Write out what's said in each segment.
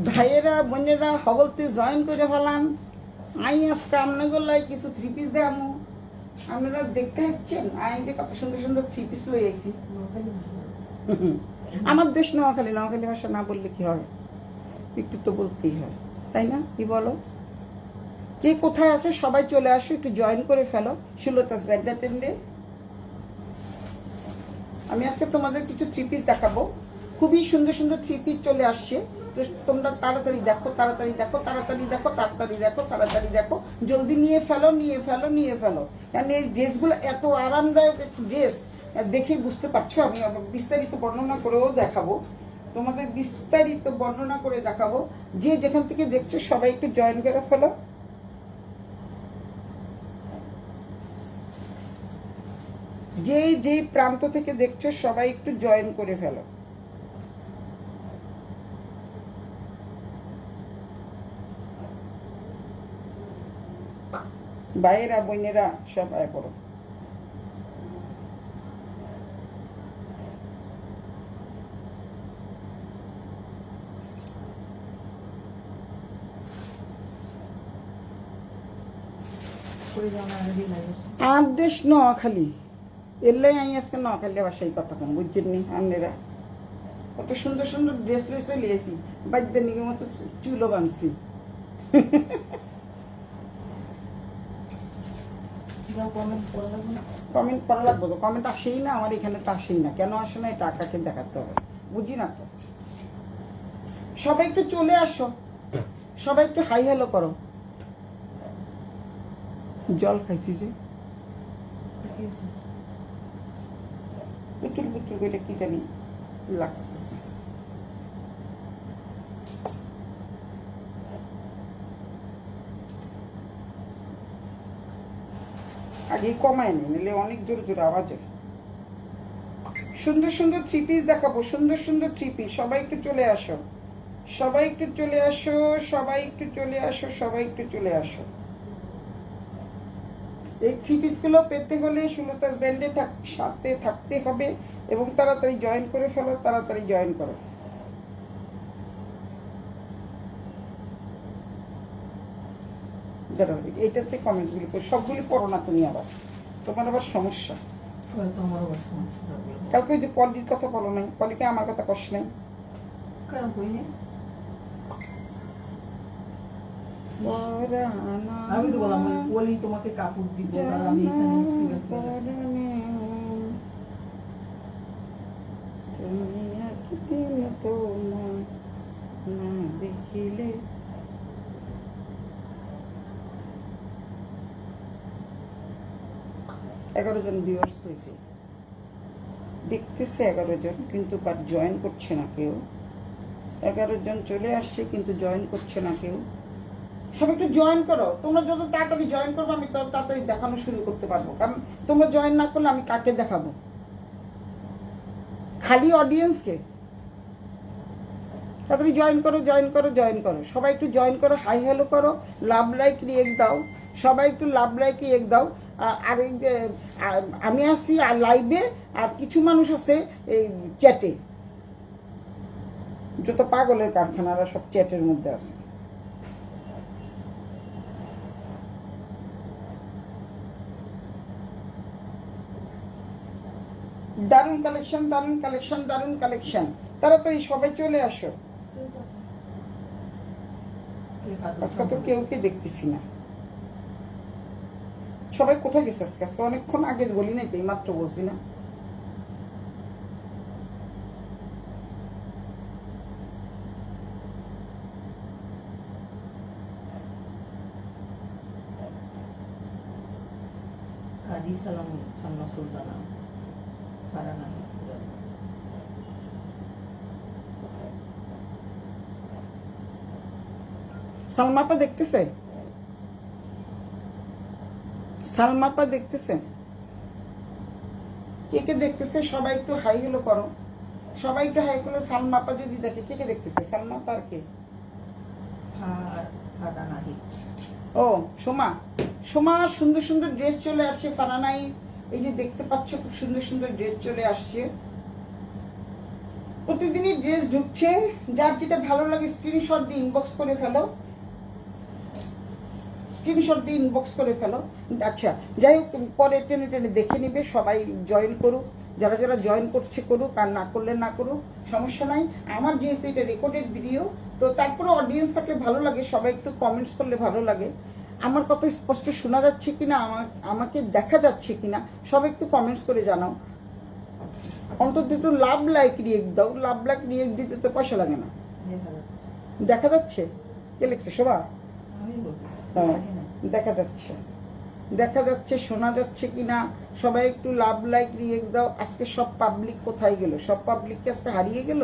ভাইয়েরা বোনেরা হবলতে জয়েন করে ফেলান। আই আজকে আপনাগুলোয় কিছু থ্রি পিস দেখামো। আপনারা দেখতে হচ্ছেন আই যে কত সুন্দর সুন্দর থ্রি পিস লয়ে আইছি। আমার দেশ নোয়াখালী, নোয়াখালী ভাষা না বললে কি হয়, একটু তো বলতেই হয়, তাই না? কি বলো? কে কোথায় আছে সবাই চলে আসো, একটু জয়েন করে ফেলো সুলতাস ব্যাডা টেন্ডে। আমি আজকে তোমাদের কিছু থ্রি পিস দেখাবো, খুবই সুন্দর সুন্দর থ্রি পিস চলে আসছে। তো তোমরা তাড়াতাড়ি দেখো, তাড়াতাড়ি দেখো, তাড়াতাড়ি দেখো, তাড়াতাড়ি দেখো, তাড়াতাড়ি দেখো, জলদি নিয়ে ফেলো, নিয়ে ফেলো, নিয়ে ফেলো। কারণ এই ড্রেসগুলো এত আরামদায়ক একটু ড্রেস, দেখেই বুঝতে পারছো। আমি বিস্তারিত বর্ণনা করেও দেখাবো, তোমাদের বিস্তারিত বর্ণনা করে দেখাবো। যে যেখান থেকে দেখছো সবাই একটু জয়েন করে ফেলো। যে প্রান্ত থেকে দেখছো সবাই একটু জয়েন করে ফেলো। ভাইয়েরা বোনেরা সবাই করো। আর দেশ নোয়াখালী, এলেই আমি আজকে নোয়াখালী ভাষায় কথা কম, বুঝছেন নি? আপনারা কত সুন্দর সুন্দর ড্রেস লই চলে এসি, বাদ্যের নিগের মতো চুলও বানছি। কমেন্ট করা লাগবে তো, কমেন্ট আসেই না আমার এখানে, তো আসেই না। কেন আসে না এটা আকাকে দেখাতে হবে, বুঝি না তো। সবাই একটু চলে আসো, সবাই একটু হাই হ্যালো করো। জল খাইছি যে পুতুল পুতুল বলে কি জানি লাগতেছে। আগে কমায় নি, নিলে অনেক জোরে জোরে আওয়াজ হয়। সুন্দর সুন্দর থ্রি পিস দেখাবো, সুন্দর সুন্দর থ্রি পিস। সবাই একটু চলে আসো, সবাই একটু চলে আসো, সবাই একটু চলে আসো, সবাই একটু চলে আসো। এই থ্রি পিসগুলো পেতে হলে সুলতাস ব্র্যান্ডে সাথে থাকতে হবে এবং তাড়াতাড়ি জয়েন করে ফেলো, তাড়াতাড়ি জয়েন করো। দাঁড়াও, এইটাতে কমেন্টসগুলি সবগুলি পড়ো না তুমি, আবার তোমার আবার সমস্যা। কালকে ওই যে পলির কথা বলো নাই, পলিকে আমার কথা কষ্ট নাই। আমি তো বললাম পলি তোমাকে কাপড় দিব, আমি তুমি একদিন তোমার না দেখিলে। 11 জন ভিউয়ার্স হয়েছে, দেখতেছে 11 জন, কিন্তু বাট জয়েন করছে না কেউ। 11 জন চলে আসছে কিন্তু জয়েন করছে না কেউ। সবাই একটু জয়েন করো। তোমরা যত তাড়াতাড়ি জয়েন করবো আমি তত তাড়াতাড়ি দেখানো শুরু করতে পারবো, কারণ তোমরা জয়েন না করলে আমি কাকে দেখাবো? খালি অডিয়েন্সকে। তাড়াতাড়ি জয়েন করো, জয়েন করো, জয়েন করো। সবাই একটু জয়েন করো, হাই হ্যালো করো, লাভ লাইক রিয়েক্ট দাও। সবাই একটু লাভ লাইক রিয়েক্ট দাও। আর আমি আছি আর লাইভে, আর কিছু মানুষ আছে এই চ্যাটে। যত পাগলের কারখানারা সব চ্যাটের মধ্যে আছে। দারুণ কালেকশন, দারুণ কালেকশন, দারুণ কালেকশন। তাড়াতাড়ি সবাই চলে আসো। আজকে তো কেউ দেখতেছি না। সবাই কোথায় গেছে আজকে? আজকে অনেকক্ষণ আগে বলি নাই তো, এইমাত্র বলছি না? কাজী সালাম সালমা সুলতানা ফারানা। সালমাপা দেখতেছে, সালমাপা দেখতেছে, কে কে দেখতেছে? সবাই একটু হাই হ্যালো করো, সবাই একটু হাই করো। সালমাপা যদি দেখে, কে কে দেখতেছে? সালমাপা আর কে? ও সোমা, সোমা সুন্দর সুন্দর ড্রেস চলে আসছে ফারানাই। এই যে দেখতে পাচ্ছ খুব সুন্দর সুন্দর ড্রেস চলে আসছে। প্রতিদিনই ড্রেস ঢুকছে, যার যেটা ভালো লাগে স্ক্রিনশট দিয়ে ইনবক্স করে ফেলো, স্ক্রিনশট দিয়ে ইনবক্স করে ফেলো। আচ্ছা যাই হোক, পরে টেনে টেনে দেখে নিবে, সবাই জয়েন করুক, যারা যারা জয়েন করছে করুক, আর না করলে না করুক, সমস্যা নাই। আমার যেহেতু এটা রেকর্ডেড ভিডিও, তো তারপরে অডিয়েন্স থাকলে ভালো লাগে, সবাই একটু কমেন্টস করলে ভালো লাগে। আমার কথা স্পষ্ট শোনা যাচ্ছে কিনা, আমাকে দেখা যাচ্ছে কিনা, সবাই একটু কমেন্টস করে জানাও। অন্তত একটু লাভ লাইক রিয়েক্ট দাও, লাভ লাইক রিয়েক্ট দিতে তো পয়সা লাগে না। দেখা যাচ্ছে? কে লিখছে? শোভা? আমি বলতেছি, হ্যাঁ, জানি না। দেখা যাচ্ছে, দেখা যাচ্ছে, শোনা যাচ্ছে কিনা, সবাই একটু লাভ লাইক রিয়েক্ট দাও। আজকে সব পাবলিক কোথায় গেল? সব পাবলিক কি আজকে হারিয়ে গেল?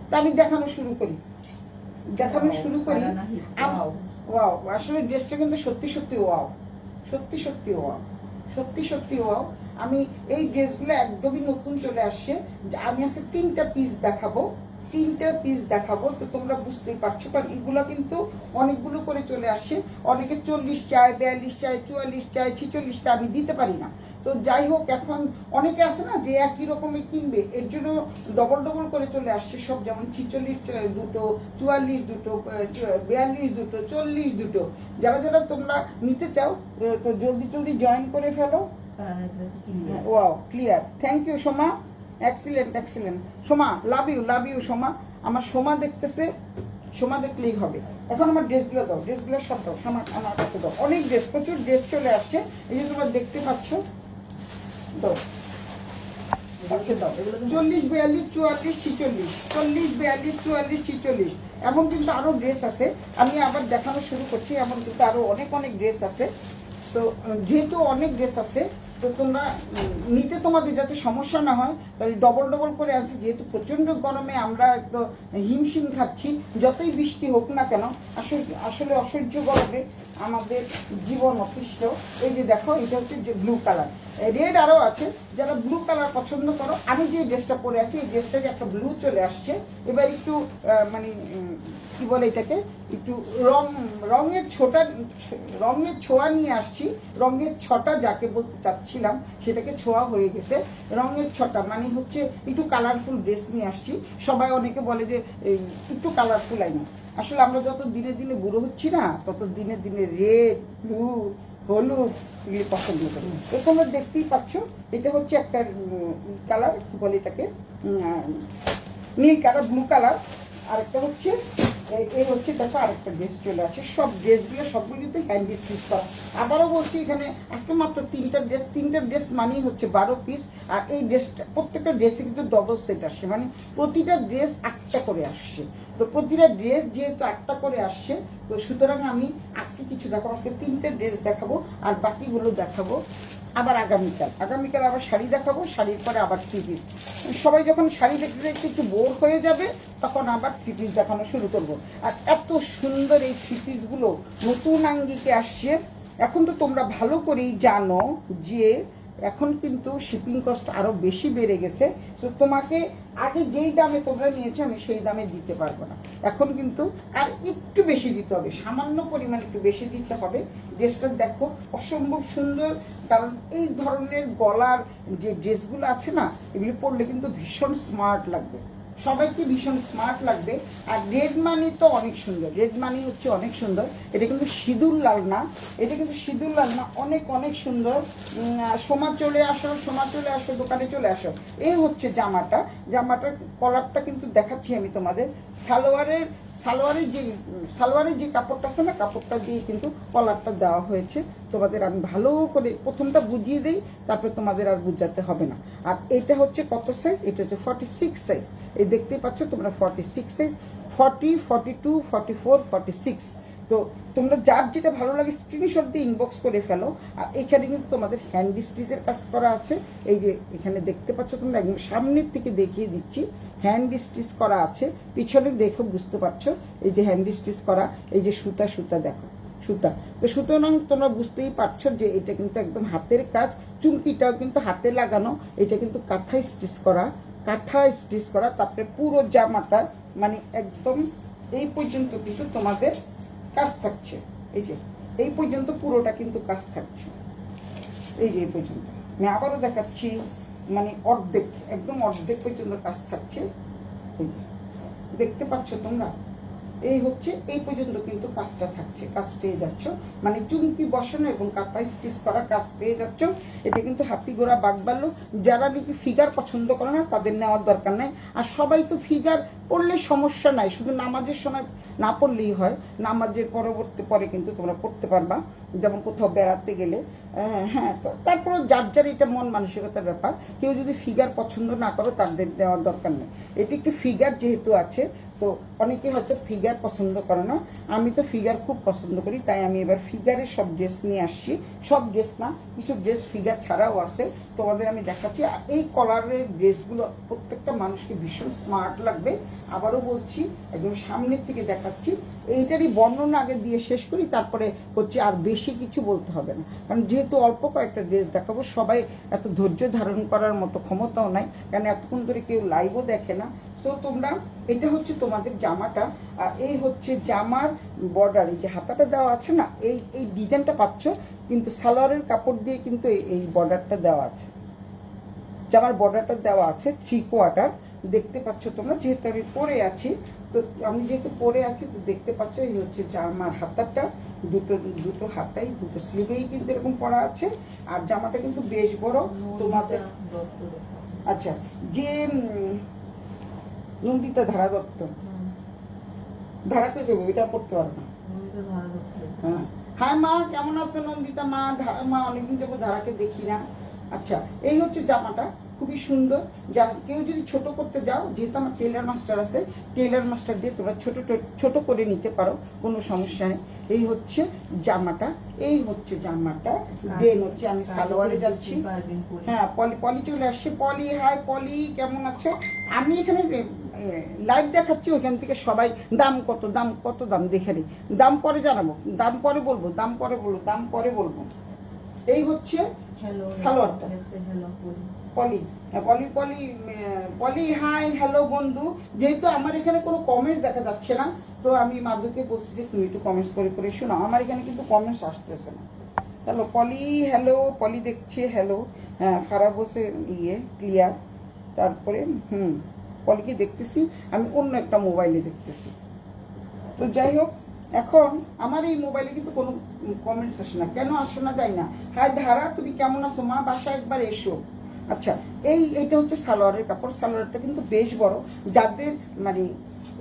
তা আমি দেখানো শুরু করি, দেখানো শুরু করি। ফারানা হিট, ওয়াও। ওয়াও, আসলে ড্রেসটা কিন্তু সত্যি সত্যি ওয়াও, সত্যি সত্যি ওয়াও, সত্যি সত্যি ওয়াও। আমি এই ড্রেসগুলো একদমই নতুন চলে আসছে। আমি আজকে 3টা পিস দেখাবো, 3টা পিস দেখাবো, তো তোমরা বুঝতেই পারছো, কারণ এগুলো কিন্তু অনেকগুলো করে চলে আসছে। অনেকে 40 চায়, 42 চায়, 44 চায়, 46 চায়, আমি দিতে পারি না। তো যাই হোক, এখন অনেকে আছে না যে একই রকমের কিনবে, এর জন্য ডবল ডবল করে চলে আসছে সব, যেমন 46 দুটো, 44 দুটো, 42 দুটো, 40 দুটো। যারা যারা তোমরা নিতে চাও, তো জলদি জলদি জয়েন করে ফেলো। ফারানার dress clear. Wow, clear, thank you Soma, excellent excellent. Soma, love you Soma. আমার সোমা দেখতেছে, সোমা দেখলেই হবে। এখন আমার ড্রেসগুলো দাও, ড্রেসগুলো সব দাও, আমার কাছে দাও। অনেক ড্রেস, প্রচুর ড্রেস চলে আসছে, এই যে তোমরা দেখতে পাচ্ছ। দাও, আচ্ছা দাও। 40, 42, 44, 46, 40, 42, 44, 46, এমন কিন্তু আরো ড্রেস আছে। আমি আবার দেখানো শুরু করছি, এমন কিন্তু আরো অনেক অনেক ড্রেস আছে। তো যেহেতু অনেক ড্রেস আছে, তো তোমরা নিতে তোমাদের যাতে সমস্যা না হয়, তাহলে ডবল ডবল করে আনছি। যেহেতু প্রচণ্ড গরমে আমরা একটু হিমশিম খাচ্ছি, যতই বৃষ্টি হোক না কেন, আসলে অসহ্য গরমে আমাদের জীবন অতিষ্ঠ। এই যে দেখো, এটা হচ্ছে যে ব্লু কালার, রেড আরও আছে। যারা ব্লু কালার পছন্দ করো, আমি যে ড্রেসটা পরে আছি, এই ড্রেসটাকে একটা ব্লু চলে আসছে। এবার একটু মানে কি বলে এটাকে, একটু রঙের ছোঁয়া নিয়ে আসছি। রঙের ছটা যাকে বলতে চাচ্ছিলাম, সেটাকে ছোঁয়া হয়ে গেছে। রঙের ছটা মানে হচ্ছে একটু কালারফুল ড্রেস নিয়ে আসছি। সবাই অনেকে বলে যে একটু কালারফুল আইনা। আসলে আমরা যত দিনে দিনে বুড়ো হচ্ছি না, তত দিনে দিনে রেড, ব্লু, হলুদ এগুলি পছন্দ করি। তো তোমরা দেখতেই পাচ্ছ, এটা হচ্ছে একটা কালার, কি বলে এটাকে, নীল কালার, ব্লু কালার। আরেকটা হচ্ছে এই হচ্ছে, দেখো আরেকটা ড্রেস চলে আসে। সব ড্রেসগুলো সবগুলো কিন্তু হ্যান্ড স্টিচ করা। আবারও বলছি, এখানে আজকে মাত্র 3টা ড্রেস মানেই হচ্ছে 12 পিস। আর এই ড্রেসটা, প্রত্যেকটা ড্রেসে কিন্তু ডবল সেট আসছে, মানে প্রতিটা ড্রেস 8টা করে আসছে। তো প্রতিটা ড্রেস যেহেতু 8টা করে আসছে, তো সুতরাং আমি আজকে কিছু দেখাবো। আজকে 3টে ড্রেস দেখাবো, আর বাকিগুলো দেখাবো আবার আগামীকাল আবার শাড়ি দেখাবো। শাড়ির পরে আবার 3 পিস। সবাই যখন শাড়ি দেখতে দেখতে একটু বোর হয়ে যাবে, তখন আবার 3 পিস দেখানো শুরু করব। আর এত সুন্দর এই 3 পিসগুলো নতুন আঙ্গিকে আসছে। এখন তো তোমরা ভালো করেই জানো যে এখন কিন্তু শিপিং কস্ট আরও বেশি বেড়ে গেছে। তো তোমাকে আগে যেই দামে তোমরা নিয়েছো, আমি সেই দামে দিতে পারবো না। এখন কিন্তু আর একটু বেশি দিতে হবে, সামান্য পরিমাণ একটু বেশি দিতে হবে। ড্রেসটা দেখো, অসম্ভব সুন্দর। কারণ এই ধরনের গলার যে ড্রেসগুলো আছে না, এগুলি পরলে কিন্তু ভীষণ স্মার্ট লাগবে, সবাইকে ভীষণ স্মার্ট লাগবে। আর রেড মানি তো অনেক সুন্দর, রেড মানি হচ্ছে অনেক সুন্দর। এটা কিন্তু সিঁদুর লাল না, এটা কিন্তু সিঁদুর লাল না, অনেক অনেক সুন্দর। সোমা চলে আসো, দোকানে চলে আসো। এই হচ্ছে জামাটার কলারটা কিন্তু দেখাচ্ছি আমি তোমাদের। সালোয়ারের যে কাপড়টা আছে না, কাপড়টা দিয়ে কিন্তু কলারটা দেওয়া হয়েছে। তোমাদের আমি ভালো করে প্রথমটা বুঝিয়ে দিই, তারপরে তোমাদের আর বুঝাতে হবে না। আর এটা হচ্ছে কত সাইজ? এটা হচ্ছে 46 সাইজ। এই দেখতেই পাচ্ছ তোমরা, 46 সাইজ, 40, 42, 44, 46। তো তোমরা যার যেটা ভালো লাগে স্ক্রিনশট দিয়ে ইনবক্স করে ফেলো। আর এখানে কিন্তু তোমাদের হ্যান্ড স্টিচের কাজ করা আছে। এই যে এখানে দেখতে পাচ্ছ তোমরা, একদম সামনের থেকে দেখিয়ে দিচ্ছি, হ্যান্ড স্টিচ করা আছে। পিছনে দেখো, বুঝতে পারছো, এই যে হ্যান্ড স্টিচ করা, এই যে সুতা দেখো, সুতা। তো সুতরাং তোমরা বুঝতেই পারছো যে এটা কিন্তু একদম হাতের কাজ। চুমকিটাও কিন্তু হাতে লাগানো, এটা কিন্তু কাঁথা স্টিচ করা। তারপরে পুরো জামাটা মানে একদম এই পর্যন্ত কিন্তু তোমাদের কাজ থাকছে। এই যে এই পর্যন্ত পুরোটা কিন্তু কাজ থাকছে, এই যে এই পর্যন্ত। আমি আবারও দেখাচ্ছি, মানে অর্ধেক, একদম অর্ধেক পর্যন্ত কাজ থাকছে। এই যে, দেখতে পাচ্ছ তোমরা, এই হচ্ছে এই পর্যন্ত কিন্তু কাজটা থাকছে, কাজ পেয়ে যাচ্ছ, মানে চুমকি বসানো এবং কাঁথায় স্টিচ করা কাজ পেয়ে যাচ্ছ। এটা কিন্তু হাতি ঘোড়া বাগবাল্য, যারা নাকি ফিগার পছন্দ করে না তাদের নেওয়ার দরকার নাই। আর সবাই তো ফিগার পড়লে সমস্যা নাই, শুধু নামাজের সময় না পড়লেই হয়, নামাজের পরবর্তী পরে কিন্তু তোমরা পড়তে পারবা, যেমন কোথাও বেড়াতে গেলে। হ্যাঁ, তো তারপরে যার যার এটা মন মানসিকতার ব্যাপার। কেউ যদি ফিগার পছন্দ না করো তাদের দেওয়ার দরকার নেই। এটি একটু ফিগার যেহেতু আছে, তো অনেকে হয়তো ফিগার পছন্দ করে না, আমি তো ফিগার খুব পছন্দ করি, তাই আমি এবার ফিগারের সব ড্রেস নিয়ে আসছি। সব ড্রেস না, কিছু ড্রেস ফিগার ছাড়াও আছে, তোমাদের আমি দেখাচ্ছি। আর এই কলারের ড্রেসগুলো প্রত্যেকটা মানুষকে ভীষণ স্মার্ট লাগবে। আবারও বলছি, একদম সামনের থেকে দেখাচ্ছি। এইটারই বর্ণনা আগে দিয়ে শেষ করি, তারপরে হচ্ছে আর বেশি কিছু বলতে হবে না, কারণ যেহেতু অল্প কয়েকটা ড্রেস দেখাবো, সবাই এত ধৈর্য ধারণ করার মতো ক্ষমতাও নাই, কারণ এতক্ষণ ধরে কেউ লাইভও দেখে না। সো তোমরা, এটা হচ্ছে তোমাদের জামাটা, আর এই হচ্ছে জামার বর্ডার, এই যে হাতাটা দেওয়া আছে না, এই ডিজাইনটা পাচ্ছ, কিন্তু সালোয়ারের কাপড় দিয়ে কিন্তু এই বর্ডারটা দেওয়া আছে, জামার বর্ডারটা দেওয়া আছে 3/4। দেখতে পাচ্ছ তোমরা, যেহেতু আমি পরে আছি, তো আমি যেহেতু পরে আছি তো দেখতে পাচ্ছ, এই হচ্ছে জামার হাতাটা, দুটো হাতাই দুটো স্লিভেই কিন্তু এরকম পরা আছে। আর জামাটা কিন্তু বেশ বড় তোমাদের। আচ্ছা, যে নন্দিতা ধারা দত্ত, ধারাতে যাবো, এটা পড়তে পারো না। হ্যাঁ, হ্যাঁ মা, কেমন আছো নন্দিতা মা? মা অনেকদিন যাবো ধারাকে দেখি না। আচ্ছা, এই হচ্ছে জামাটা, খুবই সুন্দর। যা কেউ যদি ছোট করতে যাও, যেহেতু আমার টেলার মাস্টার আছে, টেলার মাস্টার দিয়ে তোমরা ছোট করে নিতে পারো, কোনো সমস্যা নেই। এই হচ্ছে জামাটা, এই হচ্ছে জামাটা। দেন হচ্ছে আমি সালোয়ারে যাচ্ছি। হ্যাঁ, পলি চলে আসছে। পলি, হাই পলি, কেমন আছো? আমি এখানে লাইভ দেখাচ্ছি, ওইখান থেকে সবাই দাম কত দাম দেখে নিই। দাম পরে জানাবো, দাম পরে বলবো, দাম পরে বলবো। এই হচ্ছে সালোয়ারটা। পলি, পলি হাই, হ্যালো বন্ধু। যেহেতু আমার এখানে কোনো কমেন্টস দেখা যাচ্ছে না, তো আমি মাধুকে বলছি যে তুমি একটু কমেন্টস করে শোনাও, আমার এখানে কিন্তু কমেন্টস আসতেছে না। হ্যালো পলি, হ্যালো পলি দেখছে, হ্যালো। হ্যাঁ, খারাপ বসে ক্লিয়ার। তারপরে পলিকে দেখতেছি, আমি অন্য একটা মোবাইলে দেখতেছি। তো যাই হোক, এখন আমার এই মোবাইলে কিন্তু কোনো কমেন্টস আসে না, কেন আসে না জানি না। হাই ধারা, তুমি কেমন আছো মা? বাসায় একবার এসো। আচ্ছা, এইটা হচ্ছে সালোয়ারের কাপড়। সালোয়ারটা কিন্তু বেশ বড়, যাদের মানে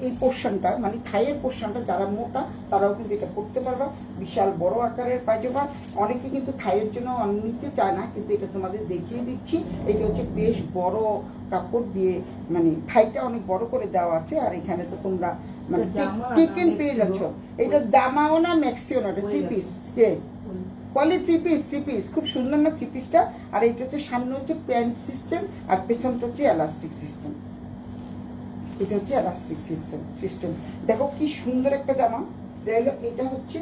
এই পোর্শনটা, মানে থাইয়ের পোর্শনটা যারা মোটা, তারাও কিন্তু এটা পরতে পারবা। বিশাল বড় আকারের পায়জামা। অনেকে কিন্তু থাইয়ের জন্য নিতে চায় না, কিন্তু এটা তোমাদের দেখিয়ে দিচ্ছি। এটা হচ্ছে বেশ বড় কাপড় দিয়ে, মানে থাইটা অনেক বড় করে দেওয়া আছে। আর এখানে তো তোমরা মানে টেকেন পেয়ে যাচ্ছ। এটা জামাও না, ম্যাক্সিও না, এটা 3 পিস। পলি 3 পিস, খুব সুন্দর না 3 পিসটা? আর এটা হচ্ছে সামনে হচ্ছে প্যান্ট সিস্টেম, আর পেছনটা হচ্ছে এলাস্টিক সিস্টেম। এটা হচ্ছে এলাস্টিক সিস্টেম। দেখো কি সুন্দর একটা জামা। এটা হচ্ছে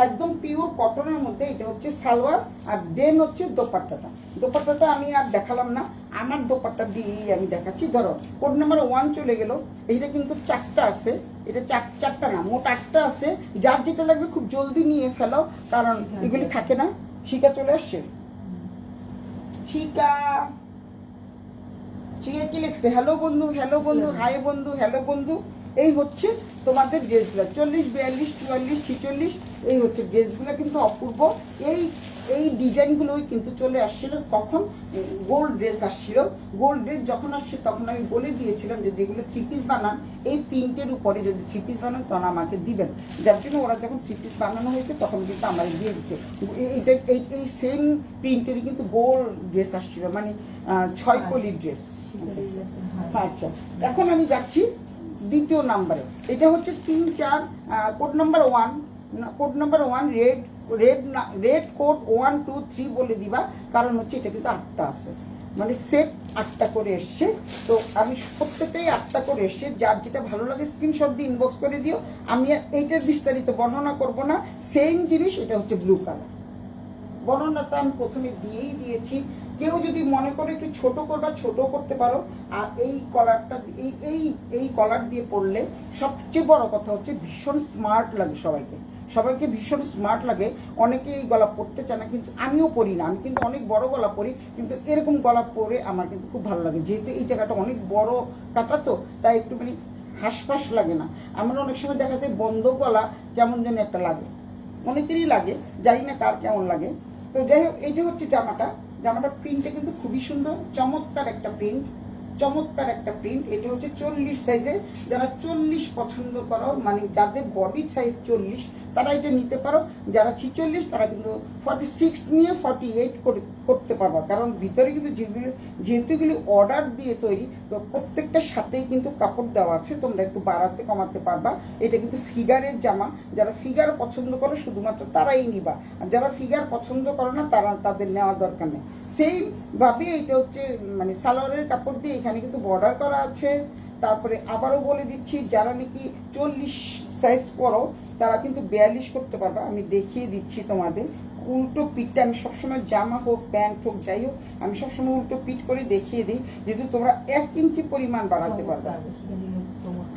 একদম পিওর কটনের মধ্যে। এটা হচ্ছে সালোয়ার, আর দেন হচ্ছে দোপাট্টাটা আমি আর দেখালাম না, আমার দোপাট্টা দিয়েই আমি দেখাচ্ছি। ধরো কোড নাম্বার 1 চলে গেল। এইটা কিন্তু 4টা আছে, এটা 4টা না, মোট 8টা আছে। যার যেটা লাগবে খুব জলদি নিয়ে ফেলো, কারণ এগুলি থাকে না। শিকা চলে আসছে, শিকা কি লিখছে? হ্যালো বন্ধু, হাই বন্ধু, হ্যালো বন্ধু। এই হচ্ছে তোমাদের ড্রেসগুলো, 40, 42, 44, 46। এই হচ্ছে ড্রেসগুলো, কিন্তু অপূর্ব। এই ডিজাইনগুলোই কিন্তু চলে আসছিল কখন, গোল্ড ড্রেস আসছিল। গোল্ড ড্রেস যখন আসছে তখন আমি বলে দিয়েছিলাম যে যেগুলো 3 পিস বানান, এই প্রিন্টের উপরে যদি 3 পিস বানান তখন আমাকে দিবেন। যার জন্য ওরা যখন 3 পিস বানানো হয়েছে তখন কিন্তু আমার দিয়ে দিচ্ছে। এই সেম প্রিন্টেরই কিন্তু গোল্ড ড্রেস আসছিল, মানে 6 কলির ড্রেস। আচ্ছা, এখন আমি যাচ্ছি দ্বিতীয় নাম্বারে। এটা হচ্ছে 3, 4, কোড নাম্বার 1, রেড কোড 1, 2, 3 বলে দিবা, কারণ হচ্ছে এটা কিন্তু 8টা আছে, মানে সেট 8টা করে এসছে। তো আমি প্রত্যেকটাই 8টা করে এসছে। যার যেটা ভালো লাগে স্ক্রিনশট দিয়ে ইনবক্স করে দিও। আমি এইটার বিস্তারিত বর্ণনা করব না। সেম জিনিস, এটা হচ্ছে ব্লু কালার। বর্ণনাটা আমি প্রথমে দিয়েছি। কেউ যদি মনে করে একটু ছোট করবা, ছোট করতে পারো। আর এই কলারটা, এই কলার দিয়ে পরলে সবচেয়ে বড় কথা হচ্ছে ভীষণ স্মার্ট লাগে সবাইকে। সবাইকে ভীষণ স্মার্ট লাগে, অনেকে এই গলা পরতে চায় না, কিন্তু আমিও পরি না। আমি কিন্তু অনেক বড় গলা পরি, কিন্তু এরকম গলা পরে আমার কিন্তু খুব ভালো লাগে। যেহেতু এই জায়গাটা অনেক বড় কাটা তো, তাই একটুখানি হাঁসফাঁস লাগে না। আমার অনেক সময় দেখা যায় বন্ধ গলা কেমন যেন একটা লাগে, অনেকেরই লাগে, জানি না কার কেমন লাগে। তো যাই হোক, এইটা হচ্ছে জামাটা প্রিন্টটা কিন্তু খুবই সুন্দর, চমৎকার একটা প্রিন্ট, চমৎকার একটা প্রিন্ট। এটা হচ্ছে 40 সাইজে, যারা 40 পছন্দ করো, মানে যাদের বডি সাইজ 40 তারা এটা নিতে পারো। যারা 46 তারা কিন্তু 46 নিয়ে 48 করতে পারবা, কারণ ভিতরে কিন্তু যেহেতু এগুলি অর্ডার দিয়ে তৈরি, তো প্রত্যেকটার সাথেই কিন্তু কাপড় দেওয়া আছে, তোমরা একটু বাড়াতে কমাতে পারবা। এটা কিন্তু ফিগারের জামা, যারা ফিগার পছন্দ করো শুধুমাত্র তারাই নিবা, আর যারা ফিগার পছন্দ করো না তাদের নেওয়া দরকার নেই। সেইভাবে এটা হচ্ছে মানে সালোয়ারের কাপড় দিয়ে এখানে কিন্তু বর্ডার করা আছে। তারপরে আবারও বলে দিচ্ছি, যারা নাকি 40 সাইজ পরো তারা কিন্তু 42 করতে পারবা। আমি দেখিয়ে দিচ্ছি তোমাদের উল্টো পিঠটা। আমি সবসময় জামা হোক প্যান্ট হোক যাই হোক, আমি সবসময় উল্টো পিঠ করে দেখিয়ে দিই, যেহেতু তোমরা 1 ইঞ্চি পরিমাণ বাড়াতে পারবে।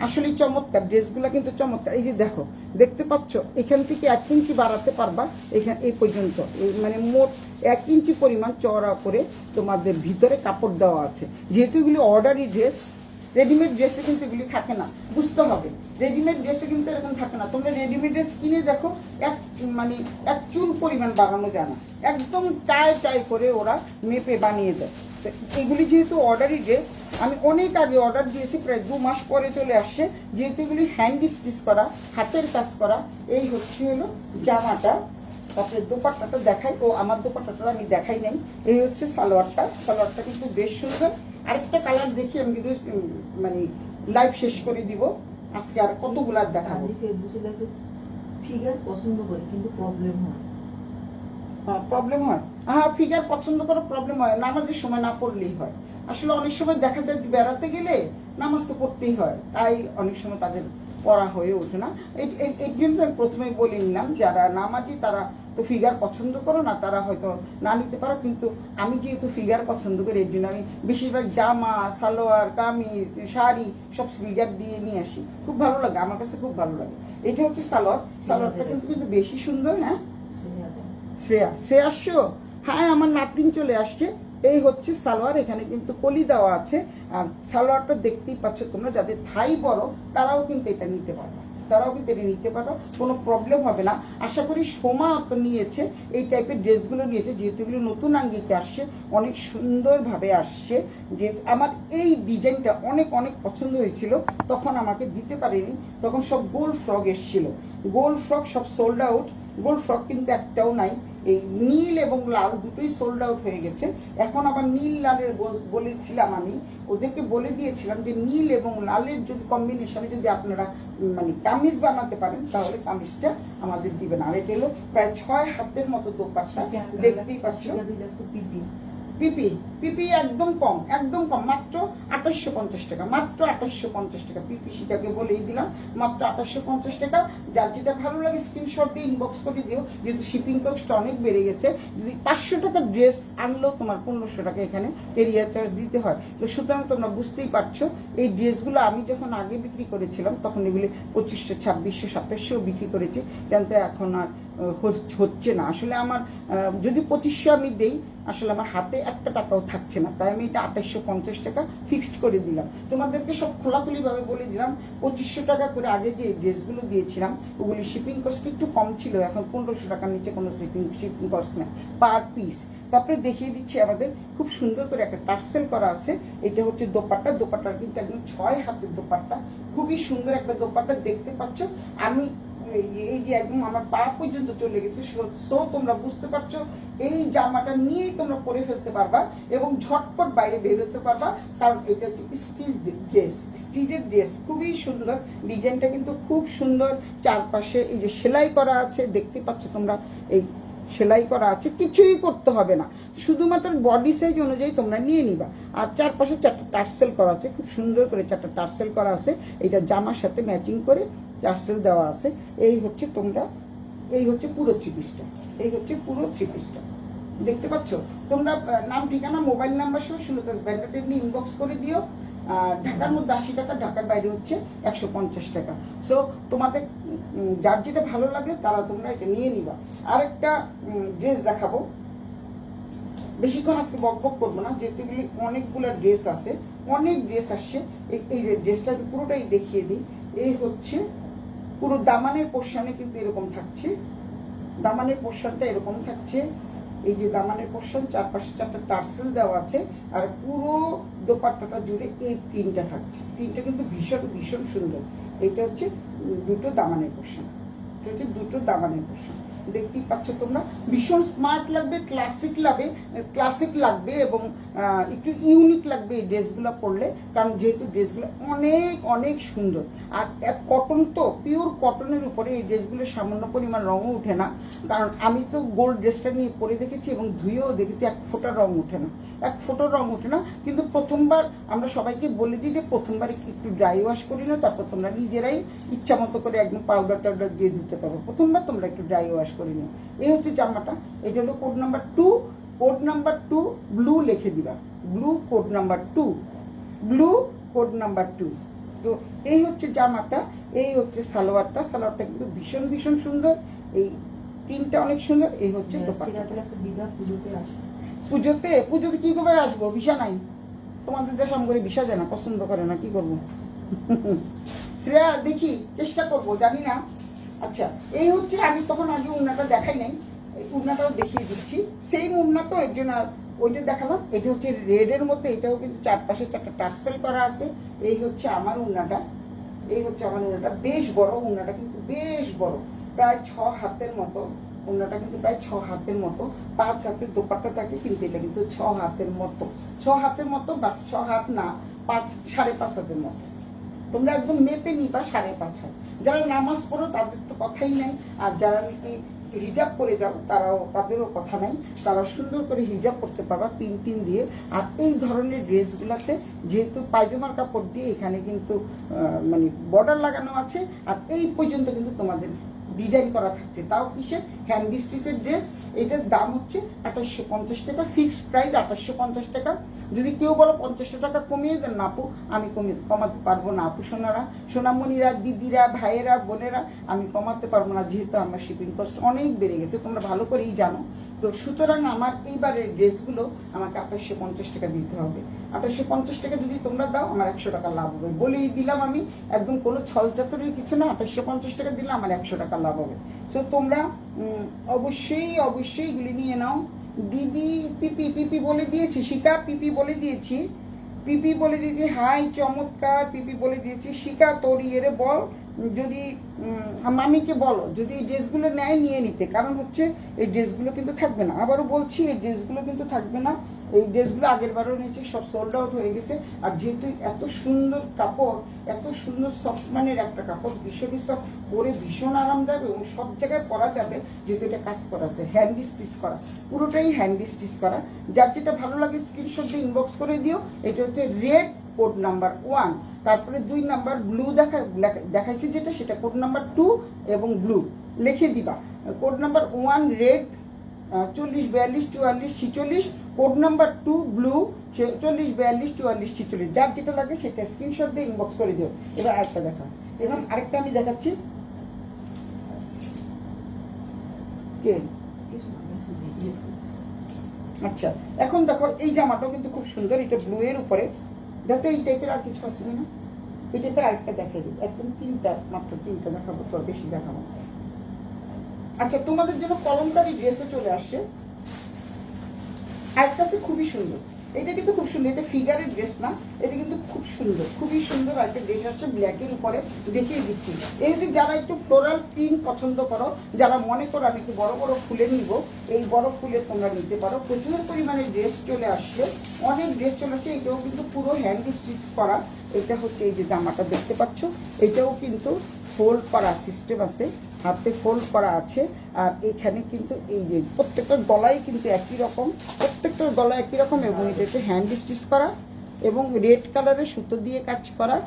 আসলে চমৎকার ড্রেসগুলো কিন্তু চমৎকার। এই যে দেখো, দেখতে পাচ্ছ, এখান থেকে 1 ইঞ্চি বাড়াতে পারবা, এখানে এই পর্যন্ত, মানে মোট 1 ইঞ্চি পরিমাণ চওড়া করে তোমাদের ভিতরে কাপড় দেওয়া আছে। যেহেতু এগুলি অর্ডারি ড্রেস, রেডিমেড ড্রেসে কিন্তু এগুলি থাকে না, বুঝতে হবে। রেডিমেড ড্রেসে কিন্তু এরকম থাকে না। তোমরা রেডিমেড ড্রেস কিনে দেখো, মানে 1 চুল পরিমাণ বাড়ানো যায় না, একদম টাই করে ওরা মেপে বানিয়ে দেয়। তো এগুলি যেহেতু অর্ডারি ড্রেস, আমি অনেক আগে অর্ডার দিয়েছি, প্রায় 2 মাস পরে চলে আসছে। যেহেতু এগুলি হ্যান্ড স্টিচ করা, হাতের কাজ করা। এই হলো জামাটা। তারপরে দোপাট্টাটা দেখাই, আমার দোপাট্টাটা আমি দেখাই নাই। এই হচ্ছে সালোয়ারটা কিন্তু বেশ সুন্দর। আরেকটা কালার দেখি, আমি কিন্তু মানে লাইভ শেষ করে দিব। আজকে আর কতগুলো দেখাবো। ফিগার পছন্দ করি কিন্তু প্রবলেম হয়। প্রবলেম হয়, হ্যাঁ ফিগার পছন্দ করে প্রবলেম হয়, নামাজের সময় না পড়লেই হয়। আসলে অনেক সময় দেখা যায় যে বেড়াতে গেলে নামাজ তো পড়তেই হয়, তাই অনেক সময় তাদের পড়া হয়ে ওঠে না। এই জন্য আমি প্রথমেই বলে নিলাম, যারা নামাজি তারা তো ফিগার পছন্দ করো না, তারা হয়তো না নিতে পারো। কিন্তু আমি যেহেতু ফিগার পছন্দ করি, এর জন্য আমি বেশিরভাগ জামা, সালোয়ার, কামিজ, শাড়ি সব ফিগার দিয়ে নিয়ে আসি। খুব ভালো লাগে, আমার কাছে খুব ভালো লাগে। এটা হচ্ছে সালোয়ারটা কিন্তু বেশি সুন্দর। হ্যাঁ শ্রেয়া আসছো? হ্যাঁ, আমার নাতিন চলে আসছে। এই হচ্ছে সালোয়ার, এখানে কিন্তু কলি দেওয়া আছে। আর সালোয়ারটা দেখতেই পাচ্ছ তোমরা, যাদের থাই বড় তারাও কিন্তু এটা নিতে পারবে, কোনো প্রবলেম হবে না। আশা করি সোমা তো নিয়েছে, এই টাইপের ড্রেসগুলো নিয়েছে, যেহেতু এগুলো নতুন আঙ্গিকে আসছে, অনেক সুন্দরভাবে আসছে। যে আমার এই ডিজাইনটা অনেক পছন্দ হয়েছিল, তখন আমাকে দিতে পারেনি, তখন সব গোল ফ্রক এসেছিল, গোল ফ্রক সব সোল্ড আউট। গোল ফ্রক কিন্তু একটাও নাই, এই নীল এবং লাল দুটোই সোল্ড আউট হয়ে গেছে। এখন আবার নীল লালের বলেছিলাম, আমি ওদেরকে বলে দিয়েছিলাম যে নীল এবং লালের যদি কম্বিনেশনে যদি আপনারা মানে কামিজ বানাতে পারেন, তাহলে কামিজটা আমাদের দিবেন। আর এটা হলো প্রায় 6 হাতের মতো দোপাট্টা, দেখতেই পাচ্ছ। পিপি একদম কম, মাত্র 2850 টাকা, মাত্র 2850 টাকা। পিপি সেটাকে বলেই দিলাম, মাত্র 2850 টাকা। যার যেটা ভালো লাগে স্ক্রিনশট দিয়ে ইনবক্স করে দিও, যেহেতু শিপিং কস্ট অনেক বেড়ে গেছে। যদি 500 টাকা ড্রেস আনলেও তোমার 1500 টাকা এখানে ক্যারিয়ার চার্জ দিতে হয়। তো সুতরাং তোমরা বুঝতেই পারছো, এই ড্রেসগুলো আমি যখন আগে বিক্রি করেছিলাম তখন এগুলি 2500, 2600, 2700 বিক্রি করেছি, কিন্তু এখন আর হচ্ছে না। আসলে আমার যদি 2500 আমি দেই, আসলে আমার হাতে 1 টাকাও থাকছে না, তাই আমি এটা 2850 টাকা ফিক্সড করে দিলাম। তোমাদেরকে সব খোলাখুলিভাবে বলে দিলাম। 2500 টাকা করে আগে যে ড্রেসগুলো দিয়েছিলাম, ওগুলি শিপিং কস্ট একটু কম ছিল, এখন 1500 টাকার নিচে কোনো শিপিং কস্ট নেই পার পিস। তারপরে দেখিয়ে দিচ্ছি, আমাদের খুব সুন্দর করে একটা টার্সেল করা আছে। এটা হচ্ছে দোপাট্টার কিন্তু একদম 6 হাতের দোপাট্টা, খুবই সুন্দর একটা দোপাট্টা, দেখতে পাচ্ছ। আমি এই যে একদম আমার পা পর্যন্ত চলে গেছে। সো তোমরা বুঝতে পারছো, এই জামাটা নিয়েই তোমরা পরে ফেলতে পারবা এবং ঝটপট বাইরে বের হতে পারবা, কারণ এটা হচ্ছে স্টিচের ড্রেস, খুবই সুন্দর। ডিজাইনটা কিন্তু খুব সুন্দর। চারপাশে এই যে সেলাই করা আছে, দেখতে পাচ্ছ তোমরা, এই সেলাই করা আছে, কিছুই করতে হবে না, শুধুমাত্র বডি সাইজ অনুযায়ী তোমরা নিয়ে নিবা। আর চারপাশে 4টা টার্সেল করা আছে, খুব সুন্দর করে 4টা টার্সেল করা আছে। এটা জামার সাথে ম্যাচিং করে টার্সেল দেওয়া আছে। এই হচ্ছে পুরো থ্রি পিসটা, দেখতে পাচ্ছ তোমরা। নাম, ঠিকানা, মোবাইল নাম্বার সহ সুলতাস ব্যান্ডেটেড নিয়ে ইনবক্স করে দিও। ঢাকার মধ্যে 80 টাকা, ঢাকার বাইরে হচ্ছে 150 টাকা। সো তোমাদের যার যেটা ভালো লাগে তারা তোমরা এটা নিয়ে নিবা। আরেকটা ড্রেস দেখাবো, বেশিক্ষণ আজকে বক বক করবো না, যেহেতু এগুলি অনেকগুলো ড্রেস আছে, অনেক ড্রেস আসছে। এই যে ড্রেসটা পুরোটাই দেখিয়ে দিই। এই হচ্ছে পুরো দামানের পোর্শনে কিন্তু এরকম থাকছে, দামানের পোর্শনটা এরকম থাকছে। এই যে দামানের পোর্শন, চারপাশে 4টা টার্সেল দেওয়া আছে, আর পুরো দোপাট্টাটা জুড়ে এই প্রিন্টটা থাকছে। প্রিন্টটা কিন্তু ভীষণ ভীষণ সুন্দর। এটা হচ্ছে দুটো দামানের পোর্শন, এটা হচ্ছে দুটো দামানের পোর্শন। দেখতেই পাচ্ছ তোমরা, ভীষণ স্মার্ট লাগবে, ক্লাসিক লাগবে এবং একটু ইউনিক লাগবে এই ড্রেসগুলো পরলে, কারণ যেহেতু ড্রেসগুলো অনেক অনেক সুন্দর। আর এক কটন তো, পিওর কটনের উপরে এই ড্রেসগুলো সামান্য পরিমাণ রঙও ওঠে না, কারণ আমি তো গোল্ড ড্রেসটা নিয়ে পরে দেখেছি এবং ধুয়েও দেখেছি, এক ফোঁটা রঙ ওঠে না, এক ফোঁটা রঙ ওঠে না। কিন্তু প্রথমবার আমরা সবাইকে বলে দিই যে প্রথমবার একটু ড্রাই ওয়াশ করি না, তারপর তোমরা নিজেরাই ইচ্ছা মতো করে একদম পাউডার টাউডার দিয়ে ধুতে পারো। প্রথমবার তোমরা একটু ড্রাই ওয়াশ করে নিও। এই হচ্ছে জামাটা, এটা হলো code number 2, code number 2 blue লিখে দিবা, blue code number 2, blue code number 2। তো এই হচ্ছে জামাটা, এই হচ্ছে সালোয়ারটা, সালোয়ারটা কিন্তু ভীষণ ভীষণ সুন্দর, এই প্রিন্টটা অনেক সুন্দর। এই হচ্ছে দোপাট্টা। পুজোতে কি করে আসবো, ভিসা নাই তোমাদের দেশ, আম করে ভিসা দেয় না, পছন্দ করে না, কি করবো। শ্রেয়া দেখি, চেষ্টা করবো, জানি না। আচ্ছা, এই হচ্ছে, আমি তখন আগে উন্নাটা দেখাই নাই, এই উন্নাটাও দেখিয়ে দিচ্ছি। সেম উন্না তো, এর জন্য ওইটা দেখালাম। এটা হচ্ছে রেডের মধ্যে, এটাও কিন্তু চারপাশে 4টা টার্সেল করা আছে। এই হচ্ছে আমার উন্নাটা, এই হচ্ছে আমার উন্নাটা, বেশ বড় উন্নাটা, কিন্তু বেশ বড়, প্রায় 6 হাতের মতো উন্নাটা, কিন্তু প্রায় 6 হাতের মতো। 5 হাতের দোপাট্টা থাকে, কিন্তু এটা কিন্তু 6 হাতের মতো, 6 হাতের মতো, বা 6 হাত না, 5.5 হাতের মতো। তোমরা একদম মেপে নিবা 5.5 হাত। যারা নামাজ পড়ো তাদের তো কথাই নাই, আর যারা নাকি হিজাব পরে যাও তাদেরও কথা নাই, তারা সুন্দর করে হিজাব করতে পারবা পিন দিয়ে। আর এই ধরনের ড্রেসগুলোতে যেহেতু পায়জামার কাপড় দিয়ে এখানে কিন্তু মানে বর্ডার লাগানো আছে, আর এই পর্যন্ত কিন্তু তোমাদের ডিজাইন করা থাকছে, তাও কিসের, হ্যান্ড স্টিচের ড্রেস। এটার দাম হচ্ছে 2850 টাকা, ফিক্সড প্রাইস 2850 টাকা। যদি কেউ বলো 50 টাকা কমিয়ে দেন, না আপু আমি কমাতে পারবো না, আপু সোনামণিরা, দিদিরা, ভাইয়েরা, বোনেরা, আমি কমাতে পারবো না, যেহেতু আমার শিপিং কস্ট অনেক বেড়ে গেছে, তোমরা ভালো করেই জানো। তো সুতরাং আমার এইবারের ড্রেসগুলো আমাকে 2850 টাকা দিতে হবে। 2850 টাকা যদি তোমরা দাও, আমার 100 টাকা লাভ হবে, বলেই দিলাম আমি, একদম কোনো ছলচাতুরির কিছু না। 2850 টাকা দিলে আমার 100 টাকা লাভ হবে। সো তোমরা অবশ্যই এগুলি নিয়ে নাও। দিদি পিপি বলে দিয়েছি, শিকা পিপি বলে দিয়েছি, হাই চমৎকার, পিপি বলে দিয়েছি। শিকা তোর ইয়েরে বল, যদি মামিকে বলো যদি এই ড্রেসগুলো নেয় নিয়ে নিতে, কারণ হচ্ছে এই ড্রেসগুলো কিন্তু থাকবে না। আবারও বলছি, এই ড্রেসগুলো কিন্তু থাকবে না। এই ড্রেসগুলো আগের বারও নিয়েছি, সব সোল্ড আউট হয়ে গেছে। আর যেহেতু এত সুন্দর কাপড়, এত সুন্দর সফট মানের একটা কাপড়, ভীষণই সফট, পরে ভীষণ আরামদায়ক এবং সব জায়গায় পরা যাবে, যেহেতু এটা কাজ করা আছে, হ্যান্ড স্টিচ করা, পুরোটাই হ্যান্ড স্টিচ করা। যার যেটা ভালো লাগে স্ক্রিনশট দিয়ে ইনবক্স করে দিও। এটা হচ্ছে রেড কোড নাম্বার 1, তারপরে 2 নাম্বার ব্লু দেখাইছি যেটা, সেটা কোড নাম্বার 2 এবং ব্লু লিখে দিবা। Code number 1 red 40 42 44 46, code number 2 blue 40 42 44 46, যার যেটা লাগে সেটা স্ক্রিনশট দিয়ে ইনবক্স করে দিও। এবার আরেকটা দেখা, এখন আরেকটা আমি দেখাচ্ছি। কে আচ্ছা, এখন দেখো এই জামাটাও কিন্তু খুব সুন্দর, এটা ব্লু এর উপরে। দেখো এই টাইপের আর কিছু আছে কিনা, এই টাইপের আরেকটা দেখাই দিই, একদম 3টা মাত্র 3টা দেখাবো, তো বেশি দেখাবো। আচ্ছা, তোমাদের জন্য কলমকারী ড্রেসও চলে আসছে, আরেকটা আছে খুবই সুন্দর, এটা কিন্তু খুব সুন্দর, এটা ফিগারের ড্রেস না, এটা কিন্তু খুব সুন্দর, খুবই সুন্দর একটা ড্রেস আসছে ব্ল্যাকের উপরে, দেখিয়ে দিচ্ছি। এই যে যারা একটু ফ্লোরাল প্রিন্ট পছন্দ করো, যারা মনে করো আমি একটু বড় বড় ফুলে নিব, এই বড় ফুলে তোমরা নিতে পারো। প্রচুর পরিমাণে ড্রেস চলে আসছে, অনেক ড্রেস চলে আসছে। এটাও কিন্তু পুরো হ্যান্ড স্টিচ করা। এটা হচ্ছে এই যে জামাটা দেখতে পাচ্ছ, এটাও কিন্তু ফোল্ড করা সিস্টেম আছে, হাতে ফোল্ড করা আছে। আর এখানে কিন্তু এই যে প্রত্যেকটা গলায় কিন্তু একই রকম, প্রত্যেকটা গলা একই রকম, এবং এটা হচ্ছে হ্যান্ড স্টিচ করা। এবং রেড কালারের সুতো দিয়ে কাজ করা,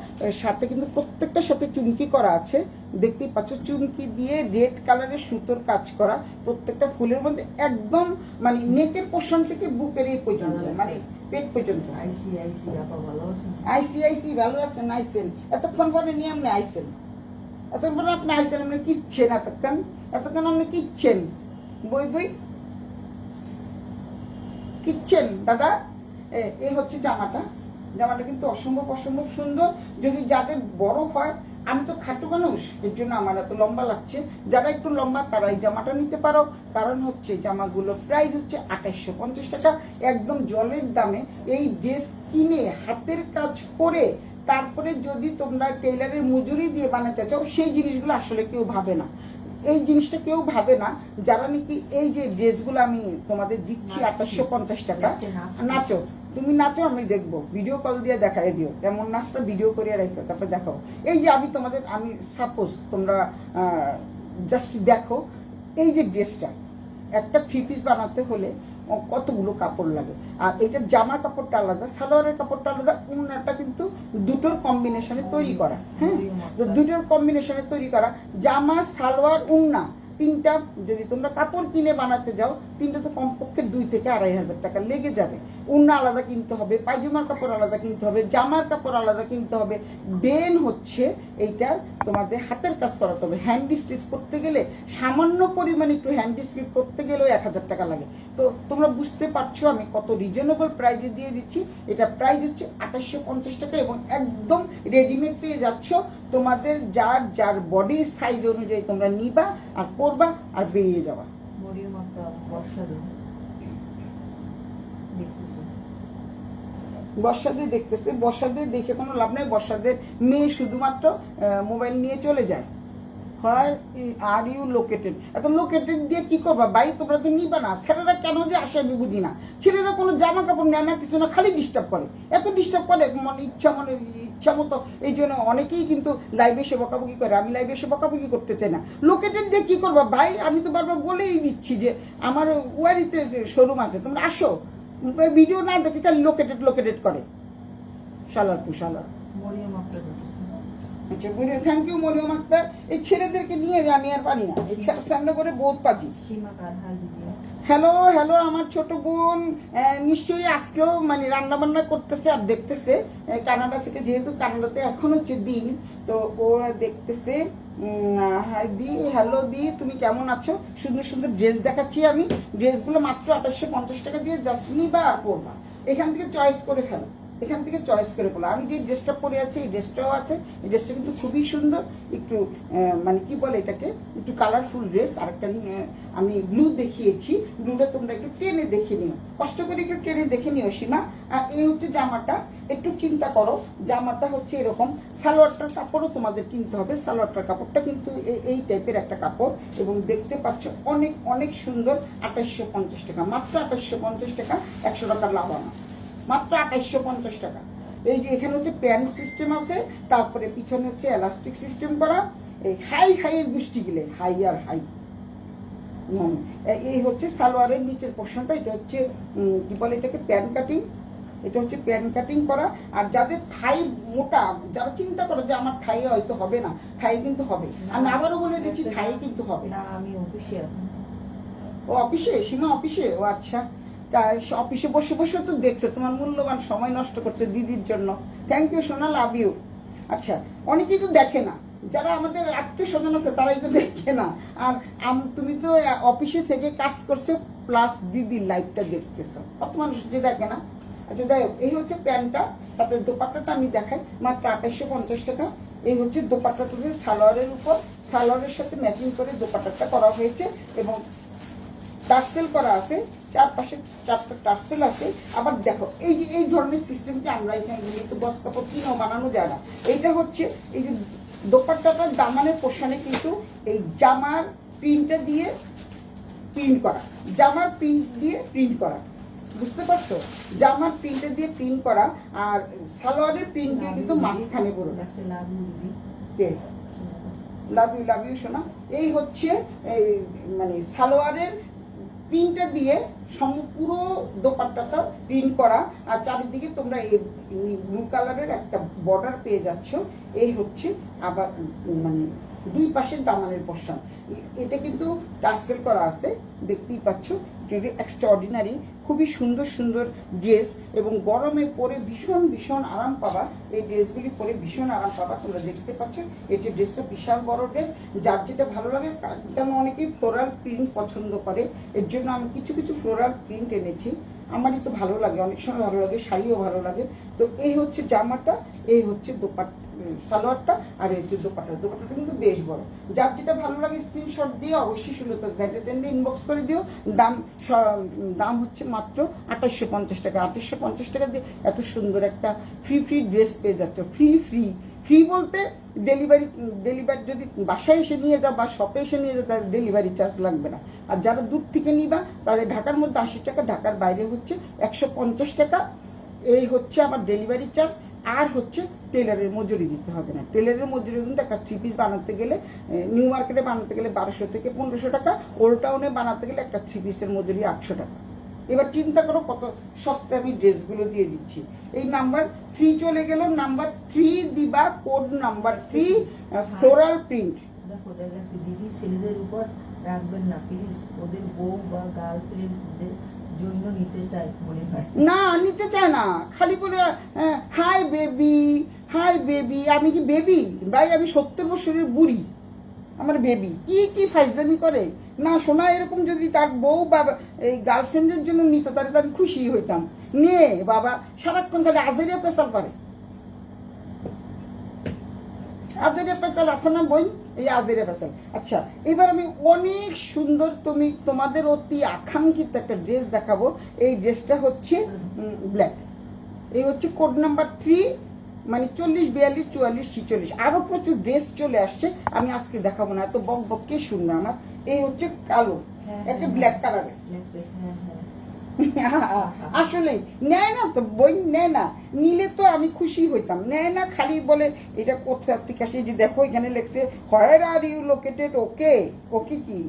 সাথে কিন্তু প্রত্যেকটার সাথে চুমকি করা আছে, দেখতেই পাচ্ছ চুমকি দিয়ে রেড কালারের সুতোর কাজ করা, প্রত্যেকটা ফুলের মধ্যে একদম মানে নেকের পোর্শন থেকে বুকের এই পর্যন্ত মানে পেট পর্যন্ত। আইসি আপা ভালো আছেন? আইসি ভালো আছেন? আইসেন এতক্ষণ পরে নিয়ে আপনি আইসেন, এতক্ষণ আপনি আইসেন, আপনি কিচ্ছেন এতক্ষণ আপনি কিচ্ছেন বই কিচ্ছেন দাদা। এই হচ্ছে জামাটা কিন্তু অসম্ভব সুন্দর। যদি যাদের বড় হয়, আমি তো খাটো মানুষ, এর জন্য আমার এত লম্বা লাগছে, যারা একটু লম্বা তারা এই জামাটা নিতে পারো। কারণ হচ্ছে জামাগুলো প্রাইস হচ্ছে 2850 টাকা, একদম জলের দামে। এই ড্রেস কিনে হাতের কাজ করে তারপরে যদি তোমরা টেইলারের মজুরি দিয়ে বানাতে চাও, সেই জিনিসগুলো আসলে কেউ ভাবে না। এই জিনিসটা কেউ ভাবে না যারা নাকি এই যে ড্রেসগুলো আমি তোমাদের দিচ্ছি 2850 টাকা। নাচো, তুমি নাচো, আমি দেখবো, ভিডিও কল দিয়ে দেখাই দিও, এমন নাচটা ভিডিও করে রাখো, তারপর দেখাও। এই যে আমি সাপোজ তোমরা জাস্ট দেখো, এই যে ড্রেসটা একটা 3 পিস বানাতে হলে কতগুলো কাপড় লাগে, আর এটার জামার কাপড়টা আলাদা, সালোয়ারের কাপড়টা আলাদা, উন্নাটা কিন্তু দুটোর কম্বিনেশনে তৈরি করা। হ্যাঁ, দুটোর কম্বিনেশনে তৈরি করা জামা, সালোয়ার, উন্না, তিনটা যদি তোমরা কাপড় কিনে বানাতে যাও, তিনটা তো কমপক্ষে 2 থেকে 2500 টাকা লেগে যাবে। উন্না আলাদা কিনতে হবে, পায়জামার কাপড় আলাদা কিনতে হবে, জামার কাপড় আলাদা কিনতে হবে, দেন হচ্ছে এইটার তোমাদের হাতের কাজ করাতে হবে। হ্যান্ডি স্টিচ করতে গেলে সামান্য পরিমাণে একটু হ্যান্ডি স্টিচ করতে গেলেও 1000 টাকা লাগে। তো তোমরা বুঝতে পারছো আমি কত রিজনেবল প্রাইসে দিয়ে দিচ্ছি। এটা প্রাইস হচ্ছে 2850 টাকা এবং একদম রেডিমেড পেয়ে যাচ্ছ। তোমাদের যার বডির সাইজ অনুযায়ী তোমরা নিবা আর পরবা আর বেরিয়ে যাওয়া। মরিয়ম আপা বর্ষাদের দেখতেছে, বর্ষাদের দেখে কোনো লাভ নেই। বর্ষাদের মেয়ে শুধুমাত্র মোবাইল নিয়ে চলে যায়। হয় আর ইউ লোকেটেড, এত লোকেটেড দিয়ে কি করবা ভাই? তোমরা তো নিবা না। ছেলেরা কেন যে আসে আমি বুঝি না। ছেলেরা কোনো জামা কাপড় নেয় না, কিছু না, খালি ডিস্টার্ব করে, এত ডিস্টার্ব করে মানে ইচ্ছা মতো। এই জন্য অনেকেই কিন্তু লাইভে এসে বকাবকি করে, আমি লাইভে এসে বকাবকি করতে চাই না। লোকেটেড দিয়ে কি করবা ভাই? আমি তো বারবার বলেই দিচ্ছি যে আমার ওয়ারিতে শোরুম আছে, তোমরা আসো, ভিডিও না দেখে খালি লোকেটেড করে। শালার। মরিয়ম আপা আচ্ছা, থ্যাংক ইউ মরিয়ম আক্তার। এই ছেলেদেরকে নিয়ে আমি আর পারি না, এই সামনে করে বহুত পাচ্ছি। হ্যালো আমার ছোট বোন নিশ্চয়ই আজকেও মানে রান্না বান্না করতেছে আর দেখতেছে, কানাডা থেকে, যেহেতু কানাডাতে এখন হচ্ছে দিন, তো ওরা দেখতেছে। হাই দি, হ্যালো দি, তুমি কেমন আছো? সুন্দর ড্রেস দেখাচ্ছি আমি, ড্রেসগুলো মাত্র 2850 টাকা দিয়ে জাস্ট নিবা আর পরবা। এখান থেকে চয়েস করে ফেলো, আমি যে ড্রেসটা পরে আছি এই ড্রেসটাও আছে। এই ড্রেসটা কিন্তু খুবই সুন্দর, একটু মানে কি বলে এটাকে, একটু কালারফুল ড্রেস। আরেকটা আমি ব্লু দেখিয়েছি, ব্লুটা তোমরা একটু টেনে দেখে নিও, কষ্ট করে একটু টেনে দেখে নিও সীমা। আর এই হচ্ছে জামাটা, একটু চিন্তা করো, জামাটা হচ্ছে এরকম। সালোয়ারটার কাপড়ও তোমাদের কিনতে হবে, সালোয়ারটার কাপড়টা কিন্তু এই টাইপের একটা কাপড়, এবং দেখতে পাচ্ছ অনেক সুন্দর। 2850 টাকা, মাত্র 2850 টাকা, 100 টাকা লাভ না, মাত্র 2850 টাকা। এই যে এখানে হচ্ছে প্যান্ট সিস্টেম আছে, তারপরে পিছনে হচ্ছে এলাস্টিক সিস্টেম করা, এই হাইয়ের গোষ্ঠী গেলে হাই আর হাই। এই হচ্ছে সালোয়ারের নিচের পোর্শনটা, এটা হচ্ছে কি বলে এটাকে, প্যান কাটিং। এটা হচ্ছে প্যান কাটিং করা। আর যাদের থাই মোটা, যারা চিন্তা করে যে আমার থাই হয়তো হবে না, থাই কিন্তু হবে। আমি আবারও বলে দিচ্ছি, থাই কিন্তু হবে না। আমি অফিসে, ও অফিসে, সীমা অফিসে, ও আচ্ছা। তা অফিসে বসে তো দেখছো, তোমার মূল্যবান সময় নষ্ট করছে দিদির জন্য। থ্যাংক ইউ সোনা, লাভ ইউ। আচ্ছা, অনেকেই তো দেখে না, যারা আমাদের আত্মীয় স্বজন আছে তারাই তো দেখে না। আর তুমি তো অফিসে থেকে কাজ করছো, প্লাস দিদির লাইভটা দেখতেছো, কত মানুষ যে দেখে না। আচ্ছা যাই হোক, এই হচ্ছে প্যান্টটা। তারপরে দোপাট্টাটা আমি দেখাই, মাত্র 2850 টাকা। এই হচ্ছে দোপাট্টাটা, সালোয়ারের উপর, সালোয়ারের সাথে ম্যাচিং করে দোপাট্টাটা করা হয়েছে, এবং টার্সেল করা আছে, চারপাশে 4টা টার্সেল আছে। আবার দেখো এই যে এই ধরনের সিস্টেমকে আমরা এখানে কিন্তু বস কাপড় কিনেও বানানো যায় না। এইটা হচ্ছে এই যে দোপাট্টাটার দামানের পোর্শনে কিন্তু এই জামার প্রিন্টটা দিয়ে প্রিন্ট করা, জামার প্রিন্ট দিয়ে প্রিন্ট করা, বুঝতে পারছো? জামার প্রিন্টটা দিয়ে প্রিন্ট করা, আর সালোয়ারের প্রিন্ট দিয়ে কিন্তু মাঝখানে পুরো। লাভ ইউ সোনা। এই হচ্ছে এই মানে সালোয়ারের প্রিন্টটা দিয়ে পুরো দোপাট্টাটা প্রিন্ট করা, আর চারিদিকে তোমরা ব্লু কালারের একটা বর্ডার পেয়ে যাচ্ছ। এই হচ্ছে আবার মানে দুই পাশের দামানের পোর্শন। এটা কিন্তু টার্সেল করা আছে, দেখতেই পাচ্ছ। এক্সট্রাঅর্ডিনারি, খুবই সুন্দর সুন্দর ড্রেস, এবং গরমে পরে ভীষণ ভীষণ আরাম পাবা। এই ড্রেসগুলি পরে ভীষণ আরাম পাবা, তোমরা দেখতে পাচ্ছ। এই যে ড্রেসটা বিশাল বড় ড্রেস, যার যেটা ভালো লাগে। কারণ অনেকেই ফ্লোরাল প্রিন্ট পছন্দ করে, এর জন্য আমি কিছু কিছু ফ্লোরাল প্রিন্ট এনেছি। আমারই তো ভালো লাগে, অনেক সময় ভালো লাগে, শাড়িও ভালো লাগে। তো এই হচ্ছে জামাটা, এই হচ্ছে সালোয়ারটা, আর এই হচ্ছে দোপাট্টাটা কিন্তু বেশ বড়। যার যেটা ভালো লাগে স্ক্রিনশট দিয়ে অবশ্যই সুলতাস ভ্যান্ডেটেন্ডে ইনবক্স করে দিও। দাম হচ্ছে মাত্র 2850 টাকা। 2850 টাকা দিয়ে এত সুন্দর একটা ফ্রি ড্রেস পেয়ে যাচ্ছ। ফ্রি বলতে ডেলিভারি যদি বাসায় এসে নিয়ে যাও বা শপে এসে নিয়ে যাও, তাহলে ডেলিভারি চার্জ লাগবে না। আর যারা দূর থেকে নিবা তাদের ঢাকার মধ্যে 80 টাকা, ঢাকার বাইরে হচ্ছে 150 টাকা। এই হচ্ছে আমার ডেলিভারি চার্জ। আর হচ্ছে টেলারের মজুরি দিতে হবে না। টেলারের মজুরি কিন্তু একটা 3 পিস বানাতে গেলে, নিউ মার্কেটে বানাতে গেলে 1200 থেকে 1500 টাকা, ওল্ড টাউনে বানাতে গেলে একটা 3 পিসের মজুরি 800 টাকা। এবার চিন্তা করো কত সস্তা আমি ড্রেসগুলো দিয়ে দিচ্ছি। এই নাম্বার 3 চলে গেল, নাম্বার 3 দিবা, কোড নাম্বার 3 ফ্লোরাল প্রিন্ট। দেখো দিদি, ছেলেদের উপর রাখবেন না প্লিজ, ওদের বউ বা গার্লফ্রেন্ডদের জন্য নিতে চাই মনে হয়। না, নিতে চায় না, খালি বলে হাই বেবি। আমি কি বেবি ভাই? আমি 70 বছরের বুড়ি, আমার বেবি কি ফাইজলামি করে না। শোনা এরকম যদি তার বউ বা এই গার্লফ্রেন্ডের জন্য নিত, তাহলে তো আমি খুশি হইতাম। নিয়ে বাবা সারাক্ষণ খালি আজেরিয়া পেশাল করে। আজেরিয়া পেশাল আছে না বই, এই আজেরিয়া পেশাল। আচ্ছা, এবার আমি অনেক সুন্দর তোমাদের অতি আকাঙ্ক্ষিত একটা ড্রেস দেখাবো। এই ড্রেসটা হচ্ছে ব্ল্যাক। এই হচ্ছে কোড নাম্বার 3, মানে 40, 42, 44, 46। আরো প্রচুর ড্রেস চলে আসছে, আমি আজকে দেখাবো না, এত বক কে শুনবে আমার। এই হচ্ছে কালো, একটা ব্ল্যাক কালারের। আসলে নেয় না তো বই, নেয় না। নিলে তো আমি খুশি হইতাম, নেয় না। খালি বলে এটা কোথা থেকে আসে, যে দেখো এখানে লেখছে হোয়ার আর ইউ লোকেটেড। ওকে কি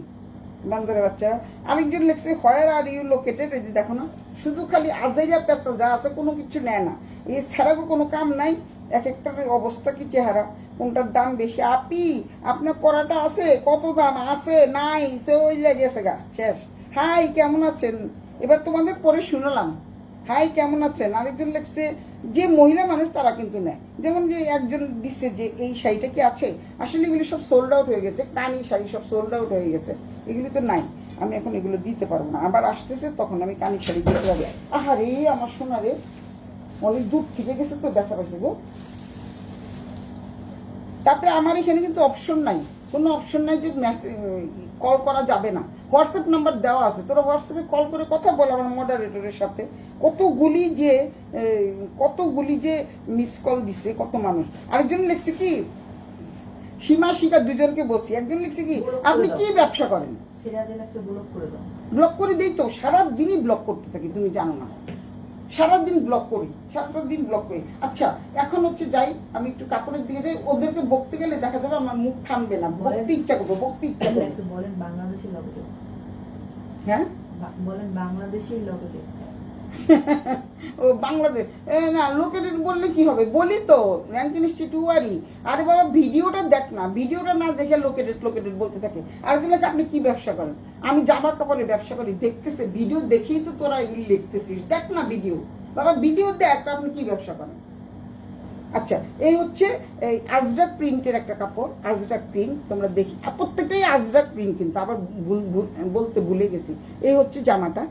বান্দরের বাচ্চারা। আরেকজন লেখছে হোয়ার আর ইউ লোকেটেড। এই যে দেখো না, শুধু খালি আজাইরা পেঁচা যা আছে, কোনো কিছু নেয় না। এই ছাড়াও কোনো কাম নাই। এক একটার অবস্থা কি চেহারা, কোনটার দাম বেশি। আপি আপনার পড়াটা আছে, কত দাম আছে? নাই, সে ওই লেগেছে গা, শেষ। হাই কেমন আছেন? এবার তোমাদের পরে শুনলাম, হাই কেমন আছেন। আরেকজন লেখছে, যে মহিলা মানুষ তারা কিন্তু নেয়। যেমন যে একজন দিচ্ছে যে এই শাড়িটা কি আছে, আসলে এগুলি সব সোল্ড আউট হয়ে গেছে। কানি শাড়ি সব সোল্ড আউট হয়ে গেছে, এগুলি তো নাই। আমি এখন এগুলো দিতে পারবো না, আবার আসতেছে তখন আমি কানি শাড়ি দিতে পারবো। আহারে আমার সোনারে, অনেক দূর থেকে গেছে তো, দেখা পাইছে গো। তারপরে আমার এখানে কিন্তু অপশন নাই, কোনো অপশন নাই যে কল করা যাবে না। হোয়াটসঅ্যাপ নাম্বার দেওয়া আছে, তোরা হোয়াটসঅ্যাপে কল করে কথা বল আমার মডারেটরের সাথে। কতগুলি যে মিস কল দিছে কত মানুষ। আরেকজন লিখছে কি, সীমা শিখা, দুজনকে বলছি। একজন লিখছে কি, আপনি কি ব্যবসা করেন? ব্লক করে দিই তো, সারাদিনই ব্লক করতে থাকি, তুমি জানো না। সারাদিন ব্লক করি। আচ্ছা, এখন হচ্ছে যাই, আমি একটু কাপড়ের দিকে যাই। ওদেরকে বকতে গেলে দেখা যাবে আমার মুখ থামবে না, বকতে ইচ্ছা করবো। বলেন বাংলাদেশের লোকেটে। হ্যাঁ বলেন বাংলাদেশের লোকেটে। ও বাংলাদেশ না, লোকেটেড বললে কি হবে? বলি তো র্যাঙ্ক ইনস্টিটিউয়ারি। আরে বাবা ভিডিওটা দেখ না, ভিডিওটা না দেখে লোকেটেড বলতে থাকে। আর এগুলো আপনি কি ব্যবসা করেন? আমি জামা কাপড়ের ব্যবসা করি। দেখতেছে ভিডিও দেখেই তো তোরা এগুলি লিখতেছিস। দেখ না ভিডিও, বাবা ভিডিও দেখ, আপনি কি ব্যবসা করেন। আচ্ছা, এই হচ্ছে এই আজরাক প্রিন্টের একটা কাপড়। আজরাক প্রিন্ট তোমরা দেখি, প্রত্যেকটাই আজরাক প্রিন্ট, কিন্তু আবার বলতে ভুলে গেছি। এই হচ্ছে জামাটা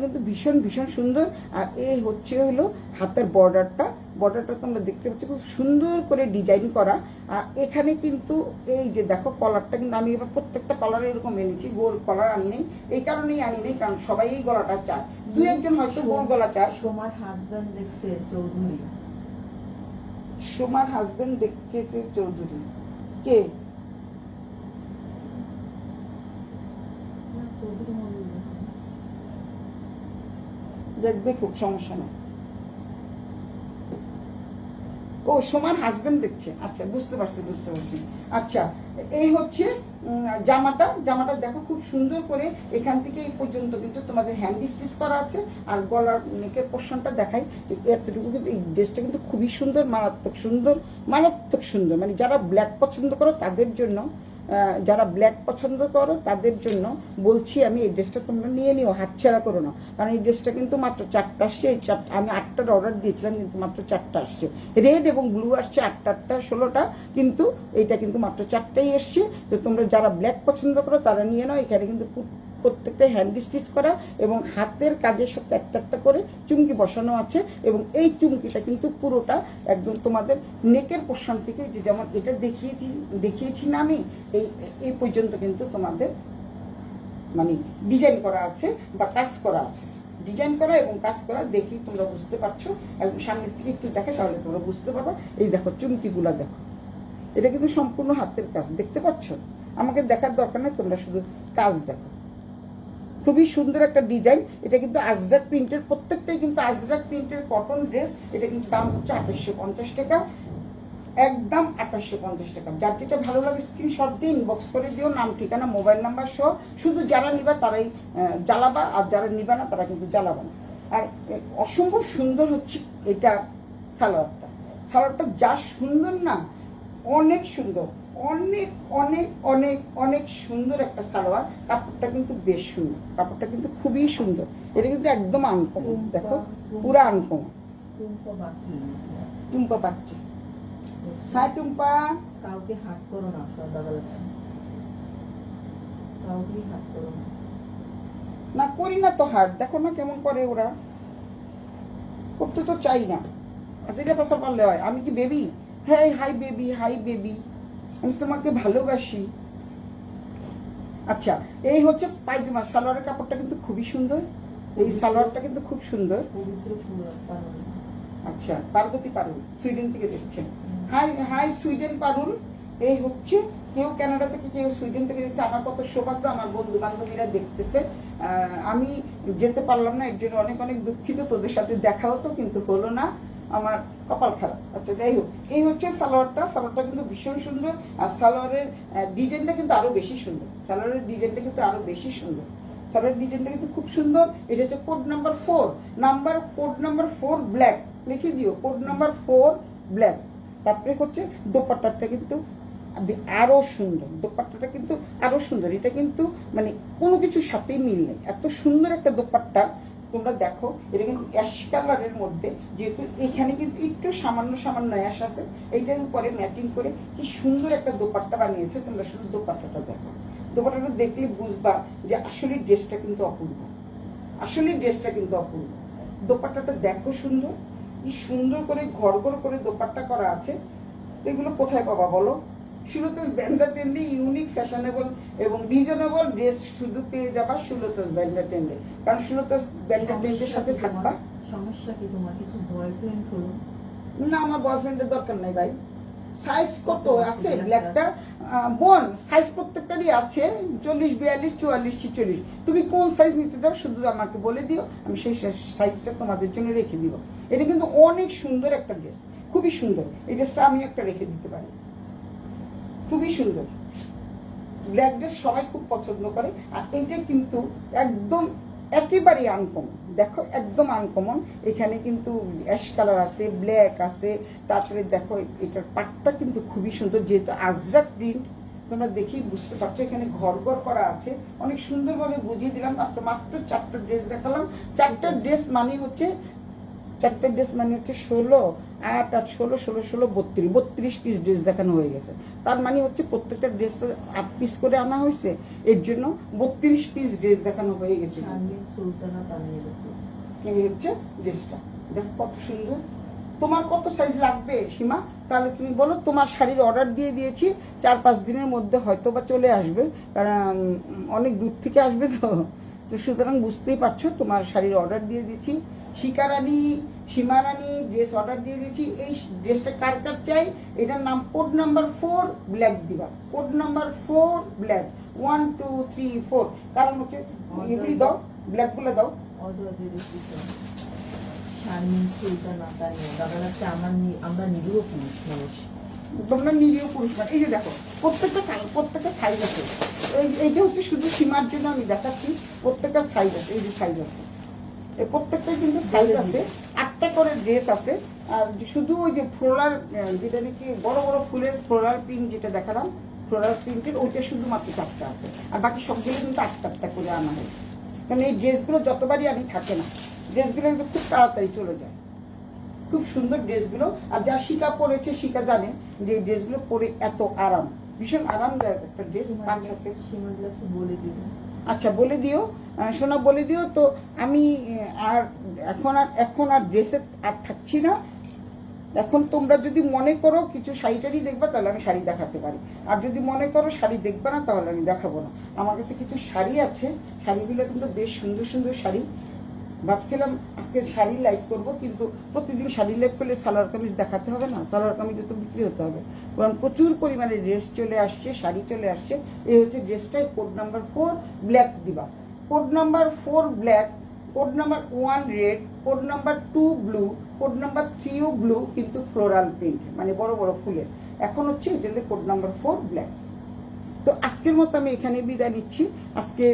কিন্তু ভীষণ ভীষণ সুন্দর। আর এই হচ্ছে হলো হাতের বর্ডারটা তোমরা দেখতে পাচ্ছ, খুব সুন্দর করে ডিজাইন করা। আর এখানে কিন্তু এই যে দেখো কলারটা, কিন্তু আমি এবার প্রত্যেকটা কলার এরকম এনেছি, গোল কলার আনি নেই। এই কারণেই আনি নেই, কারণ সবাই এই গলাটা চায়। দুই একজন হয়তো গোল গলা চায়। তোমার হাজবেন্ড দেখছে চৌধুরী। সোমার হাজবেন্ড দেখতেছে চৌধুরী। কে? দেখুক, সমস্যা নেই। ও সোমার হাজবেন্ড দেখছে। আচ্ছা, বুঝতে পারছি। আচ্ছা, এই হচ্ছে জামাটা দেখো খুব সুন্দর করে এখান থেকে এই পর্যন্ত কিন্তু তোমাদের হ্যান্ড স্টিচ করা আছে। আর গলার নেকের পোর্শনটা দেখাই, এতটুকু কিন্তু এই ড্রেসটা কিন্তু খুবই সুন্দর, মারাত্মক সুন্দর, মারাত্মক সুন্দর। মানে যারা ব্ল্যাক পছন্দ করো তাদের জন্য, বলছি আমি, এই ড্রেসটা তোমরা নিয়ে নিও, হাতছাড়া করো না। কারণ এই ড্রেসটা কিন্তু মাত্র 4টা আসছে। আমি 8টার অর্ডার দিয়েছিলাম, কিন্তু মাত্র 4টা আসছে। রেড এবং ব্লু আসছে 8টা 16টা, কিন্তু এইটা কিন্তু মাত্র 4টাই এসছে। তো তোমরা যারা ব্ল্যাক পছন্দ করো তারা নিয়ে নাও। এখানে কিন্তু প্রত্যেকটা হ্যান্ড স্টিচ করা এবং হাতের কাজের সাথে একটা করে চুমকি বসানো আছে। এবং এই চুমকিটা কিন্তু পুরোটা একদম তোমাদের নেকের পোর্শন থেকে, যে যেমন এটা দেখিয়েছি না আমি, এই পর্যন্ত কিন্তু তোমাদের মানে ডিজাইন করা আছে বা কাজ করা আছে। ডিজাইন করা এবং কাজ করা দেখি তোমরা বুঝতে পারছো। একদম সামনের থেকে একটু দেখে তাহলে তোমরা বুঝতে পারবা। এই দেখো চুমকিগুলা দেখো, এটা কিন্তু সম্পূর্ণ হাতের কাজ, দেখতে পাচ্ছ? আমাকে দেখার দরকার নেই, তোমরা শুধু কাজ দেখো। খুবই সুন্দর একটা ডিজাইন। এটা কিন্তু আজরাক প্রিন্টের, প্রত্যেকটাই কিন্তু আজরাক প্রিন্টের কটন ড্রেস। এটা কিন্তু দাম হচ্ছে 2850 টাকা, একদম 2850 টাকা। যার যেটা ভালো লাগে স্ক্রিনশট দিয়ে ইনবক্স করে দিও, নাম ঠিকানা মোবাইল নাম্বার সহ। শুধু যারা নিবা তারাই জ্বালাবা, আর যারা নিবা না তারা কিন্তু জ্বালাবা না। আর অসম্ভব সুন্দর হচ্ছে এটা সালোয়ারটা যা সুন্দর না, অনেক সুন্দর, অনেক অনেক অনেক অনেক সুন্দর একটা সালোয়ার। কাপড়টা কিন্তু বেশ সুন্দর, কাপড়টা কিন্তু খুবই সুন্দর। এটা কিন্তু একদম আনকমন, দেখো পুরা আনকমন। টুম্পা বাচ্চা, হ্যাঁ টুম্পা, কাউকে হাত করো না, দাদা লাগছে, কাউকে হাত করো না। না করি না তো হাট, দেখো না কেমন করে ওরা, করতে তো চাই না। যেটা পাশা পারলে হয়। আমি কি বেবি? হ্যাঁ, হাই বেবি, হাই বেবি, আমি তোমাকে ভালোবাসি। আচ্ছা, এই হচ্ছে পায়জামা। সালোয়ারের কাপড়টা কিন্তু খুবই সুন্দর, এই সালোয়ারটা কিন্তু খুব সুন্দর। আচ্ছা, পার্বতী পারুল সুইডেন থেকে দেখছেন। হাই হাই সুইডেন পারুল। এই হচ্ছে, কেউ কানাডা থেকে, কেউ সুইডেন থেকে দেখছে। আমার কত সৌভাগ্য, আমার বন্ধু বান্ধবীরা দেখতেছে। আমি যেতে পারলাম না, এর জন্য অনেক অনেক দুঃখিত। তোদের সাথে দেখা হতো কিন্তু হলো না, আমার কপাল খারাপ। আচ্ছা, যাই হোক, এই হচ্ছে সালোয়ারটা কিন্তু ভীষণ সুন্দর। আর সালোয়ারের ডিজাইনটা কিন্তু আরো বেশি সুন্দর। সালোয়ারের ডিজাইনটা কিন্তু খুব সুন্দর। এটা হচ্ছে code number 4, code number 4 black লিখে দিও, কোড নাম্বার 4 ব্ল্যাক। তারপরে হচ্ছে দোপাট্টাটা কিন্তু আরো সুন্দর, দোপাট্টাটা কিন্তু আরো সুন্দর। এটা কিন্তু মানে কোনো কিছুর সাথেই মিল নেই, এত সুন্দর একটা দোপাট্টা। তোমরা দেখো, এটা কিন্তু অ্যাশ কালারের মধ্যে, যেহেতু এখানে কিন্তু একটু সামান্য অ্যাশ আছে, এইটার উপরে ম্যাচিং করে কি সুন্দর একটা দোপাট্টা বানিয়েছে। তোমরা শুধু দোপাট্টাটা দেখো, দোপাট্টাটা দেখলে বুঝবা যে আসলে ড্রেসটা কিন্তু অপূর্ব, দোপাট্টাটা দেখো সুন্দর, কি সুন্দর করে ঘর করে দোপাট্টা করা আছে। এগুলো কোথায় পাবা বলো? সুলতাস ব্যান্ডা টেন্ডে ইউনিক, ফ্যাশনেবল এবং রিজনেবল ড্রেস শুধু পেয়ে যাবা সুলতাস ব্যান্ডা টেন্ডে। কারণ সুলতাস ব্যান্ডা টেন্ডের সাথে থাকবা। সমস্যা কি তোমার? কিছু বয়ফ্রেন্ড হলো না, আমার বয়ফ্রেন্ডের দরকার নাই ভাই। সাইজ কত আছে ব্ল্যাকটা? বোন, সাইজ প্রত্যেকটারই আছে, 40, 42, 44, 46। তুমি কোন সাইজ নিতে চাও শুধু আমাকে বলে দিও, আমি সেই সাইজটা তোমাদের জন্য রেখে দিব। এটা কিন্তু অনেক সুন্দর একটা ড্রেস, খুবই সুন্দর। এই ড্রেসটা আমি একটা রেখে দিতে পারি, খুবই সুন্দর। ব্ল্যাক ড্রেস সবাই খুব পছন্দ করে। আর এইটা কিন্তু একদম একেবারেই আনকমন, দেখো একদম আনকমন। এখানে কিন্তু অ্যাশ কালার আছে, ব্ল্যাক আছে। তারপরে দেখো এটার পাটটা কিন্তু খুবই সুন্দর, যেহেতু আজরাক প্রিন্ট তোমরা দেখেই বুঝতে পারছো। এখানে ঘর করা আছে, অনেক সুন্দরভাবে বুঝিয়ে দিলাম। মাত্র 4টা ড্রেস দেখালাম। 4টা ড্রেস মানে হচ্ছে 16, 8 আর 16, 16, 16, 32 পিস ড্রেস দেখানো হয়ে গেছে। তার মানে হচ্ছে প্রত্যেকটা ড্রেস 8 পিস করে আনা হয়েছে, এর জন্য 32 পিস ড্রেস দেখানো হয়ে গেছে। এই হচ্ছে ড্রেসটা, দেখো কত সুন্দর। তোমার কত সাইজ লাগবে সীমা? তাহলে তুমি বলো। তোমার শাড়ির অর্ডার দিয়ে দিয়েছি, 4-5 দিনের মধ্যে হয়তো বা চলে আসবে, কারণ অনেক দূর থেকে আসবে তো সুতরাং বুঝতেই পারছো। তোমার শাড়ির অর্ডার দিয়ে দিয়েছি। সীমা রানী ড্রেস অর্ডার দিয়ে দিয়েছি। এই ড্রেসটা কার চাই? এটার নাম কোড নাম্বার 4 ব্ল্যাক দিবা, কোড নাম্বার 4 ব্ল্যাক, 1 2 3 4। কারণ হচ্ছে এগুলি দাও, ব্ল্যাকগুলো দাও। আমরা নিরীহ পুরুষ মানুষ, তোমরা নিরীহ পুরুষ মানুষ, এই যে দেখো প্রত্যেকটা প্রত্যেকটা সাইজ আছে। এইটা হচ্ছে শুধু সীমার জন্য আমি দেখাচ্ছি, প্রত্যেকটা সাইজ আছে, এই যে সাইজ আছে, এই প্রত্যেকটাই কিন্তু সাইজ আছে। 8টা করে ড্রেস আছে। আর শুধু ওই যে ফ্লোরাল, যেটা নাকি বড় বড় ফুলের ফ্লোরাল প্রিন্ট যেটা দেখালাম, ফ্লোরাল প্রিন্টের ওইটা শুধুমাত্র 4টা আছে। আর বাকি সবগুলো কিন্তু 8টা করে আনা হয়েছে। কারণ এই ড্রেসগুলো যতবারই আনি থাকে না, ড্রেসগুলো কিন্তু খুব তাড়াতাড়ি চলে যায়। খুব সুন্দর ড্রেসগুলো। আর যা শিকা পরেছে শিকা জানে যে এই ড্রেসগুলো পরে এত আরাম, ভীষণ আরামদায়ক একটা ড্রেস। পাঁচ হাতে বলে দিল। আচ্ছা বলে দিও সোনা, বলে দিও। তো আমি আর এখন আর ড্রেসে আর থাকছি না। এখন তোমরা যদি মনে করো কিছু শাড়ি দেখবা, তাহলে আমি শাড়ি দেখাতে পারি। আর যদি মনে করো শাড়ি দেখবে না, তাহলে আমি দেখাবো না। আমার কাছে কিছু শাড়ি আছে, শাড়িগুলো কিন্তু বেশ সুন্দর সুন্দর শাড়ি। ভাবছিলাম আজকে শাড়ি লাইভ করব, কিন্তু প্রতিদিন শাড়ি লাইভ করলে সালোয়ার কামিজ দেখাতে হবে না, সালোয়ার কামিজে তো বিক্রি হতে হবে। কারণ প্রচুর পরিমাণে ড্রেস চলে আসছে, শাড়ি চলে আসছে। এই হচ্ছে ড্রেসটাই, কোড নাম্বার 4 ব্ল্যাক দিবা, code number 4 black, code number 1 red, code number 2 blue, code number 3ও ব্লু, কিন্তু ফ্লোরাল প্রিন্ট মানে বড় বড় ফুলের। এখন হচ্ছে এই জন্য কোড নাম্বার 4 ব্ল্যাক। তো আজকের মতো আমি এখানে বিদায় নিচ্ছি। আজকে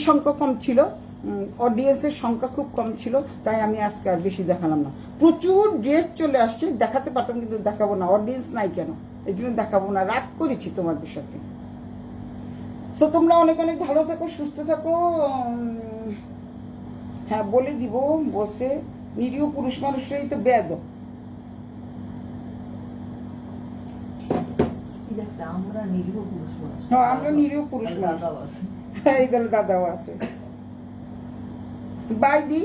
সংখ্যা কম ছিল, অডিয়েন্সের সংখ্যা খুব কম ছিল, তাই আমি আজকে আর বেশি দেখালাম না। প্রচুর ড্রেস চলে আসছে, দেখাতে পারতাম কিন্তু দেখাবো না, অডিয়েন্স নাই কেন, এই জন্য দেখাবো না, রাগ করেছি তোমাদের সাথে। সো তোমরা অনেক অনেক ভালো থাকো, সুস্থ থাকো। হ্যাঁ বলে দিব, বসে নিরীহ পুরুষ মানুষরাই তো বেয়াদব। আমরা নিরীহ পুরুষ মানুষ। হ্যাঁ আমরা নিরীহ পুরুষ মানুষ। এই দলে দাদাও আছে। বাই দি,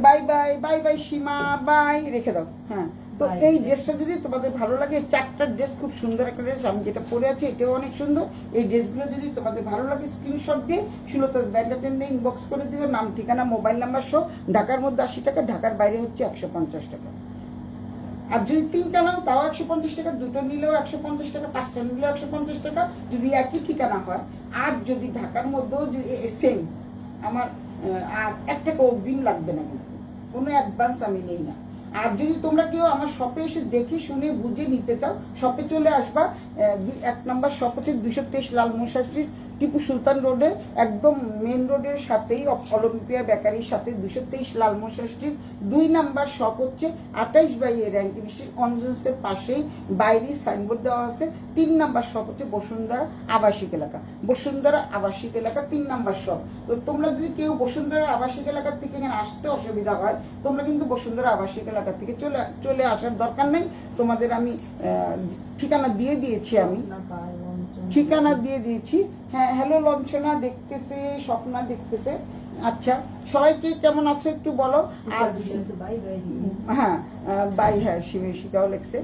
bye bye, bye bye Seema, bye, রেখে দাও। হ্যাঁ তো এই ড্রেসটা যদি তোমাদের ভালো লাগে, 4টা ড্রেস খুব সুন্দর একটা ড্রেস, আমি যেটা পরে আছি এটাও অনেক সুন্দর। এই ড্রেসগুলো যদি তোমাদের ভালো লাগে, স্ক্রিনশট দিয়ে সুলতাস ব্যান্ডাটেন্ডে ইনবক্স করে দিও, নাম ঠিকানা মোবাইল নাম্বার সহ। ঢাকার মধ্যে 80 টাকা, ঢাকার বাইরে হচ্ছে 150 টাকা। আর যদি 3টা নাও তাও 150 টাকা, 2টো নিলেও 150 টাকা, 5টা নিলেও 150 টাকা, যদি একই ঠিকানা হয়। আর যদি ঢাকার মধ্যেও সেম, আমার আর 1 টাকা অগ্রিম লাগবে না, কিন্তু কোনো অ্যাডভান্স আমি নেই না। আর যদি তোমরা কেউ আমার শপে এসে দেখে শুনে বুঝে নিতে চাও, শপে চলে আসবা। 1 নম্বর শপ হচ্ছে 223 লালমোহন স্ট্রিট, টিপু সুলতান রোডে, একদম মেন রোডের সাথেই অলিম্পিয়া বেকারির সাথে 223 লালমোহন স্ট্রিট। 2 নাম্বার শপ হচ্ছে 28 বাই র্যাঙ্কিং স্ট্রিট, কনজেন্সের পাশেই বাইরে সাইনবোর্ড দেওয়া আছে। 3 নাম্বার শপ হচ্ছে বসুন্ধরা আবাসিক এলাকা, বসুন্ধরা আবাসিক এলাকা 3 নাম্বার শপ। তো তোমরা যদি কেউ বসুন্ধরা আবাসিক এলাকার থেকে এখানে আসতে অসুবিধা হয়, তোমরা কিন্তু বসুন্ধরা আবাসিক এলাকা থেকে চলে আসার দরকার নেই। তোমাদের আমি ঠিকানা দিয়ে দিয়েছি, আমি ঠিকানা দিয়ে দিয়েছি। হ্যাঁ হ্যালো লঞ্চনা দেখতেছে, স্বপ্না দেখতেছে। আচ্ছা সবাইকে কেমন আছো একটু বলো। আর হ্যাঁ বাই, হ্যাঁ শিকাও লেখছে,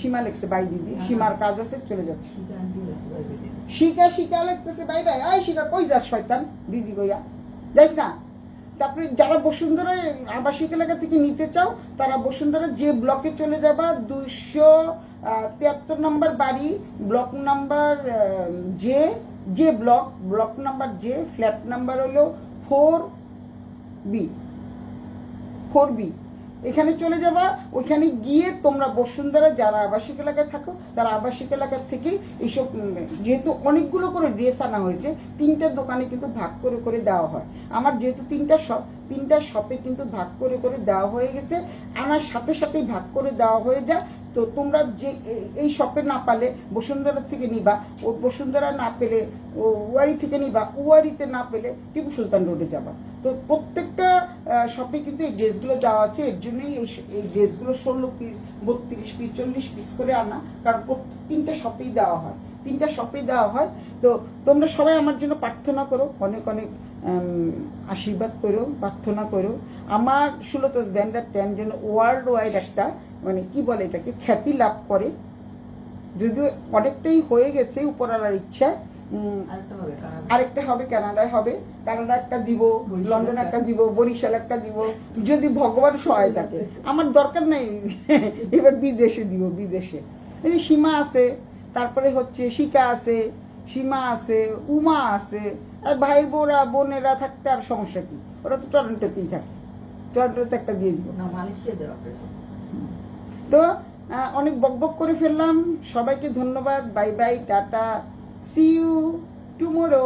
সীমা লেখছে বাই দিদি, সীমার কাজ আছে চলে যাচ্ছে। শিকা লিখতেছে বাই বাই। আই শিকা কই যাস শয়তান, দিদি কইয়া যাস না। তারপরে যারা বসুন্ধরা আবাসিক এলাকা থেকে নিতে চাও, তারা বসুন্ধরা যে ব্লকে চলে যাবা, 273 নম্বর বাড়ি, ব্লক নাম্বার যে ব্লক নাম্বার যে, ফ্ল্যাট নাম্বার হলো 4B। এখানে চলে যাবা। ওইখানে গিয়ে তোমরা বসুন্ধরা যারা আবাসিক এলাকায় থাকো, তারা আবাসিক এলাকা থেকে এইসব, যেহেতু অনেকগুলো করে ড্রেস আনা হয়েছে, 3টা দোকানে কিন্তু ভাগ করে করে দেওয়া হয়। আমার যেহেতু 3টা শপে কিন্তু ভাগ করে করে দেওয়া হয়ে গেছে, আনার সাথে সাথেই ভাগ করে দেওয়া হয়ে যায়। তো তোমরা যে এই শপে না পালে বসুন্ধরা থেকে নিবা, ও বসুন্ধরা না পেলে ওয়ারি থেকে নিবা, ওয়ারিতে না পেলে টিপু সুলতান রোডে যাবা। তো প্রত্যেকটা শপে কিন্তু এই ড্রেসগুলো দেওয়া আছে। এর জন্যই এই ড্রেসগুলো 16 পিস, 32 পিস, 40 পিস করে আনা, কারণ 3টা শপেই দেওয়া হয়, 3টা শপেই দেওয়া হয়। তো তোমরা সবাই আমার জন্য প্রার্থনা করো, অনেক অনেক আশীর্বাদ করো, প্রার্থনা করো। আমার সুলতাস ব্যান্ডার ট্যান যেন ওয়ার্ল্ড ওয়াইড একটা, মানে কি বলে এটাকে, খ্যাতি লাভ করে। যদিও অনেকটাই হয়ে গেছে উপরওয়ালার ইচ্ছা। আরেকটা হবে, কানাডায় হবে, কানাডা একটা দিব, লন্ডন একটা দিব, বরিশাল একটা দিব, যদি ভগবান সহায় থাকে। আমার দরকার নেই এবার বিদেশে দিব, বিদেশে। এই সীমা আছে, তারপরে হচ্ছে শিকা আছে, সীমা আছে, উমা আছে, আর ভাই বোনেরা থাকতে আর সমস্যা কি, ওরা তো টরন্টোতেই থাকে, টরন্টোতে একটা দিয়ে দিব না, মালয়েশিয়া দেওয়া। তো অনেক বকবক করে ফেললাম। সবাইকে ধন্যবাদ। বাই বাই, টাটা, সি ইউ টুমোরো।